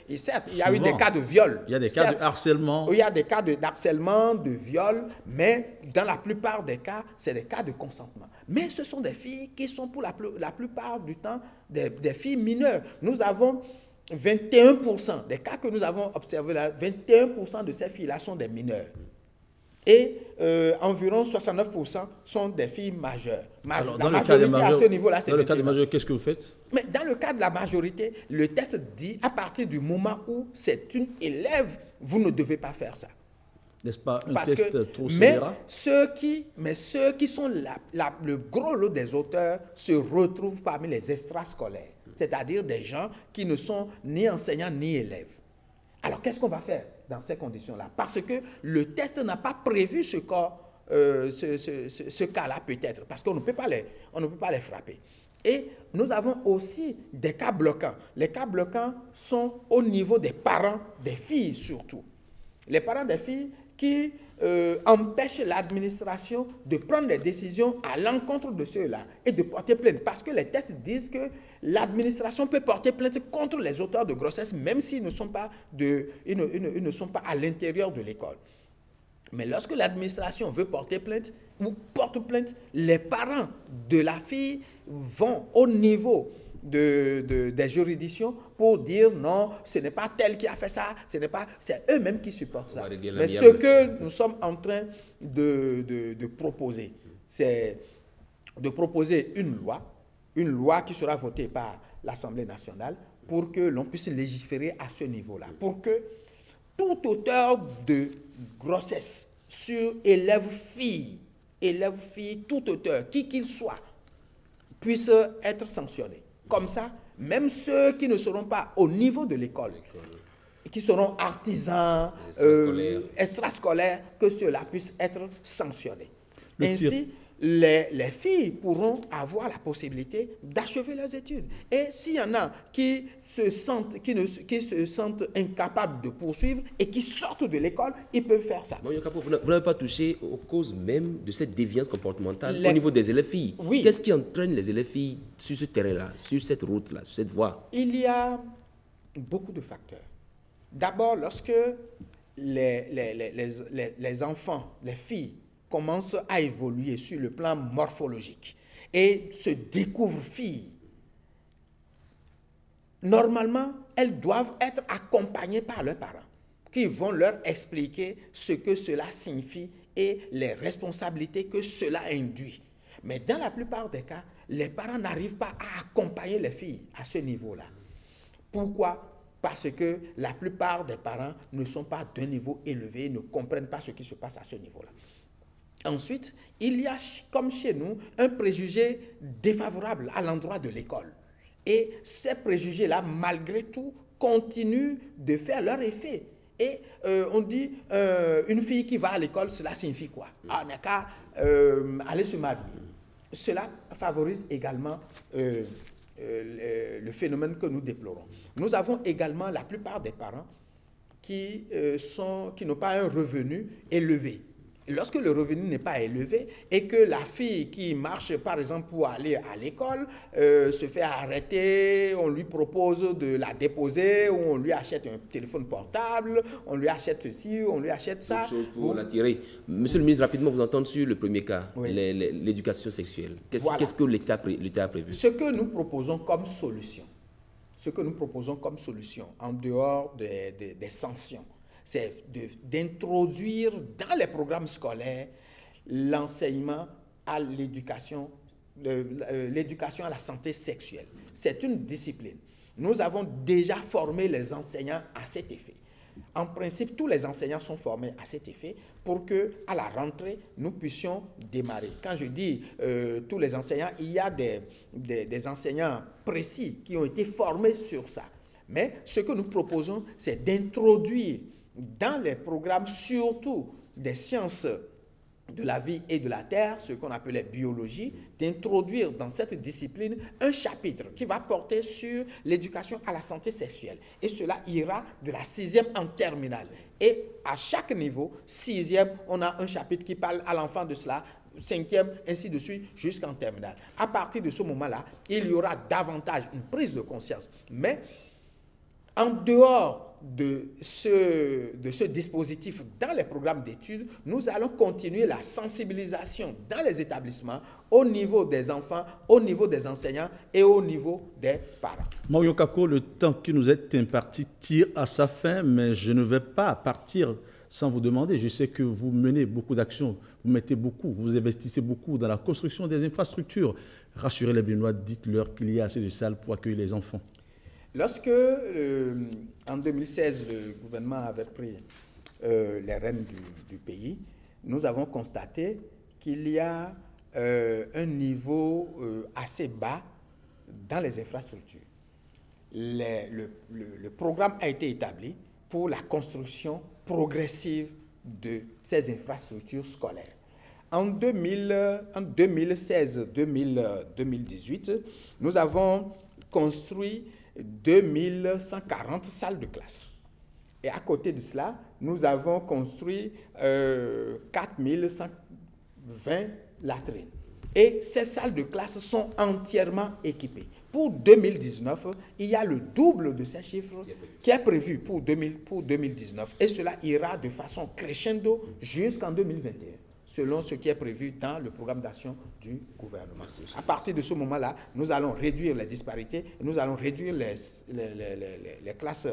Et certes, il y a eu des cas de viol. Il y a des cas de harcèlement. Il y a des cas d'harcèlement, de viol, mais dans la plupart des cas, c'est des cas de consentement. Mais ce sont des filles qui sont pour la plupart du temps des filles mineures. Nous avons 21% des cas que nous avons observés là, 21% de ces filles-là sont des mineurs. Et environ 69% sont des filles majeures. Alors, dans le cas des majeures, à ce niveau-là, c'est dans le cas des majeures, qu'est-ce que vous faites? Mais dans le cas de la majorité, le test dit, à partir du moment où c'est une élève, vous ne devez pas faire ça. N'est-ce pas un test trop scélérat? Mais ceux qui sont le gros lot des auteurs se retrouvent parmi les extrascolaires, c'est-à-dire des gens qui ne sont ni enseignants ni élèves. Alors, qu'est-ce qu'on va faire dans ces conditions-là? Parce que le test n'a pas prévu ce cas-là peut-être, parce qu'on ne peut pas les frapper. Et nous avons aussi des cas bloquants. Les cas bloquants sont au niveau des parents des filles surtout. Les parents des filles qui empêchent l'administration de prendre des décisions à l'encontre de ceux-là et de porter plainte. Parce que les tests disent que l'administration peut porter plainte contre les auteurs de grossesse, même s'ils ne sont pas à l'intérieur de l'école. Mais lorsque l'administration veut porter plainte ou porte plainte, les parents de la fille vont au niveau des juridictions pour dire non, ce n'est pas tel qui a fait ça, c'est eux-mêmes qui supportent ça. Mais ce que nous sommes en train de proposer, c'est de proposer une loi qui sera votée par l'Assemblée nationale pour que l'on puisse légiférer à ce niveau-là, pour que tout auteur de grossesse sur élève-fille, tout auteur, qui qu'il soit, puisse être sanctionné. Comme ça, même ceux qui ne seront pas au niveau de l'école, qui seront artisans, extrascolaires, que ceux-là puissent être sanctionnés. Ainsi, les filles pourront avoir la possibilité d'achever leurs études. Et s'il y en a qui se sentent incapables de poursuivre et qui sortent de l'école, ils peuvent faire ça. Bon, vous n'avez pas touché aux causes même de cette déviance comportementale au niveau des élèves filles. Oui. Qu'est-ce qui entraîne les élèves filles sur ce terrain-là, sur cette route-là, sur cette voie? Il y a beaucoup de facteurs. D'abord, lorsque les enfants, les filles, commencent à évoluer sur le plan morphologique et se découvrent filles, normalement, elles doivent être accompagnées par leurs parents qui vont leur expliquer ce que cela signifie et les responsabilités que cela induit. Mais dans la plupart des cas, les parents n'arrivent pas à accompagner les filles à ce niveau-là. Pourquoi? Parce que la plupart des parents ne sont pas d'un niveau élevé, ne comprennent pas ce qui se passe à ce niveau-là. Ensuite, il y a, comme chez nous, un préjugé défavorable à l'endroit de l'école. Et ces préjugés-là, malgré tout, continuent de faire leur effet. Et on dit, une fille qui va à l'école, cela signifie quoi? On n'a qu'à aller se marier. Cela favorise également le phénomène que nous déplorons. Nous avons également la plupart des parents qui n'ont pas un revenu élevé. Lorsque le revenu n'est pas élevé et que la fille qui marche, par exemple, pour aller à l'école, se fait arrêter, on lui propose de la déposer, ou on lui achète un téléphone portable, on lui achète ceci, on lui achète ça. Chose pour l'attirer. Monsieur le ministre, rapidement, vous entendez sur le premier cas, oui, l'éducation sexuelle. Qu'est-ce que l'État a prévu? Ce que nous proposons comme solution, ce que nous proposons comme solution, en dehors des sanctions, c'est d'introduire dans les programmes scolaires l'enseignement à l'éducation à la santé sexuelle. C'est une discipline. Nous avons déjà formé les enseignants à cet effet. En principe, tous les enseignants sont formés à cet effet pour qu'à la rentrée, nous puissions démarrer. Quand je dis tous les enseignants, il y a des enseignants précis qui ont été formés sur ça. Mais ce que nous proposons, c'est d'introduire dans les programmes, surtout des sciences de la vie et de la terre, ce qu'on appelait biologie, d'introduire dans cette discipline un chapitre qui va porter sur l'éducation à la santé sexuelle. Et cela ira de la 6e en terminale. Et à chaque niveau, 6e, on a un chapitre qui parle à l'enfant de cela, 5e, ainsi de suite, jusqu'en terminale. À partir de ce moment-là, il y aura davantage une prise de conscience. Mais en dehors de ce dispositif dans les programmes d'études, nous allons continuer la sensibilisation dans les établissements au niveau des enfants, au niveau des enseignants et au niveau des parents. Mario Kako, le temps qui nous est imparti tire à sa fin, mais je ne vais pas partir sans vous demander. Je sais que vous menez beaucoup d'actions, vous mettez beaucoup, vous investissez beaucoup dans la construction des infrastructures. Rassurez les Béninois, dites-leur qu'il y a assez de salles pour accueillir les enfants. Lorsque, en 2016, le gouvernement avait pris les rênes du pays, nous avons constaté qu'il y a un niveau assez bas dans les infrastructures. Le programme a été établi pour la construction progressive de ces infrastructures scolaires. En 2016-2018, nous avons construit 2140 salles de classe. Et à côté de cela, nous avons construit 4120 latrines. Et ces salles de classe sont entièrement équipées. Pour 2019, il y a le double de ces chiffres qui est prévu pour 2019. Et cela ira de façon crescendo jusqu'en 2021. Selon ce qui est prévu dans le programme d'action du gouvernement. À partir de ce moment-là, nous allons réduire les disparités et nous allons réduire les classes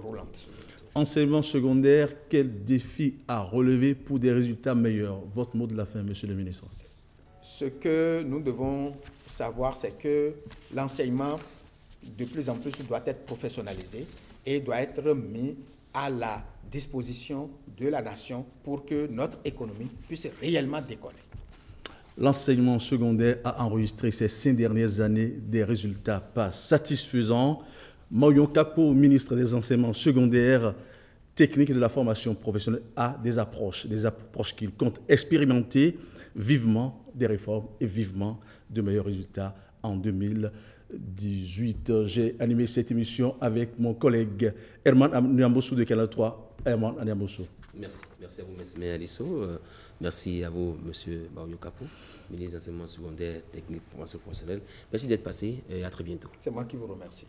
roulantes. Enseignement secondaire, quel défi à relever pour des résultats meilleurs? Votre mot de la fin, monsieur le ministre. Ce que nous devons savoir, c'est que l'enseignement, de plus en plus, doit être professionnalisé et doit être mis à la disposition de la nation pour que notre économie puisse réellement décoller. L'enseignement secondaire a enregistré ces 5 dernières années des résultats pas satisfaisants. Mario Kako, ministre des enseignements secondaires, techniques et de la formation professionnelle, a des approches qu'il compte expérimenter, vivement des réformes et vivement de meilleurs résultats en 2018. J'ai animé cette émission avec mon collègue Herman Niambossou de Canal 3. Herman Niambossou. Merci à vous, M. Alisso. Merci à vous, M. Mario Kako, ministre des enseignements secondaires, techniques, formation professionnelle. Merci d'être passé et à très bientôt. C'est moi qui vous remercie.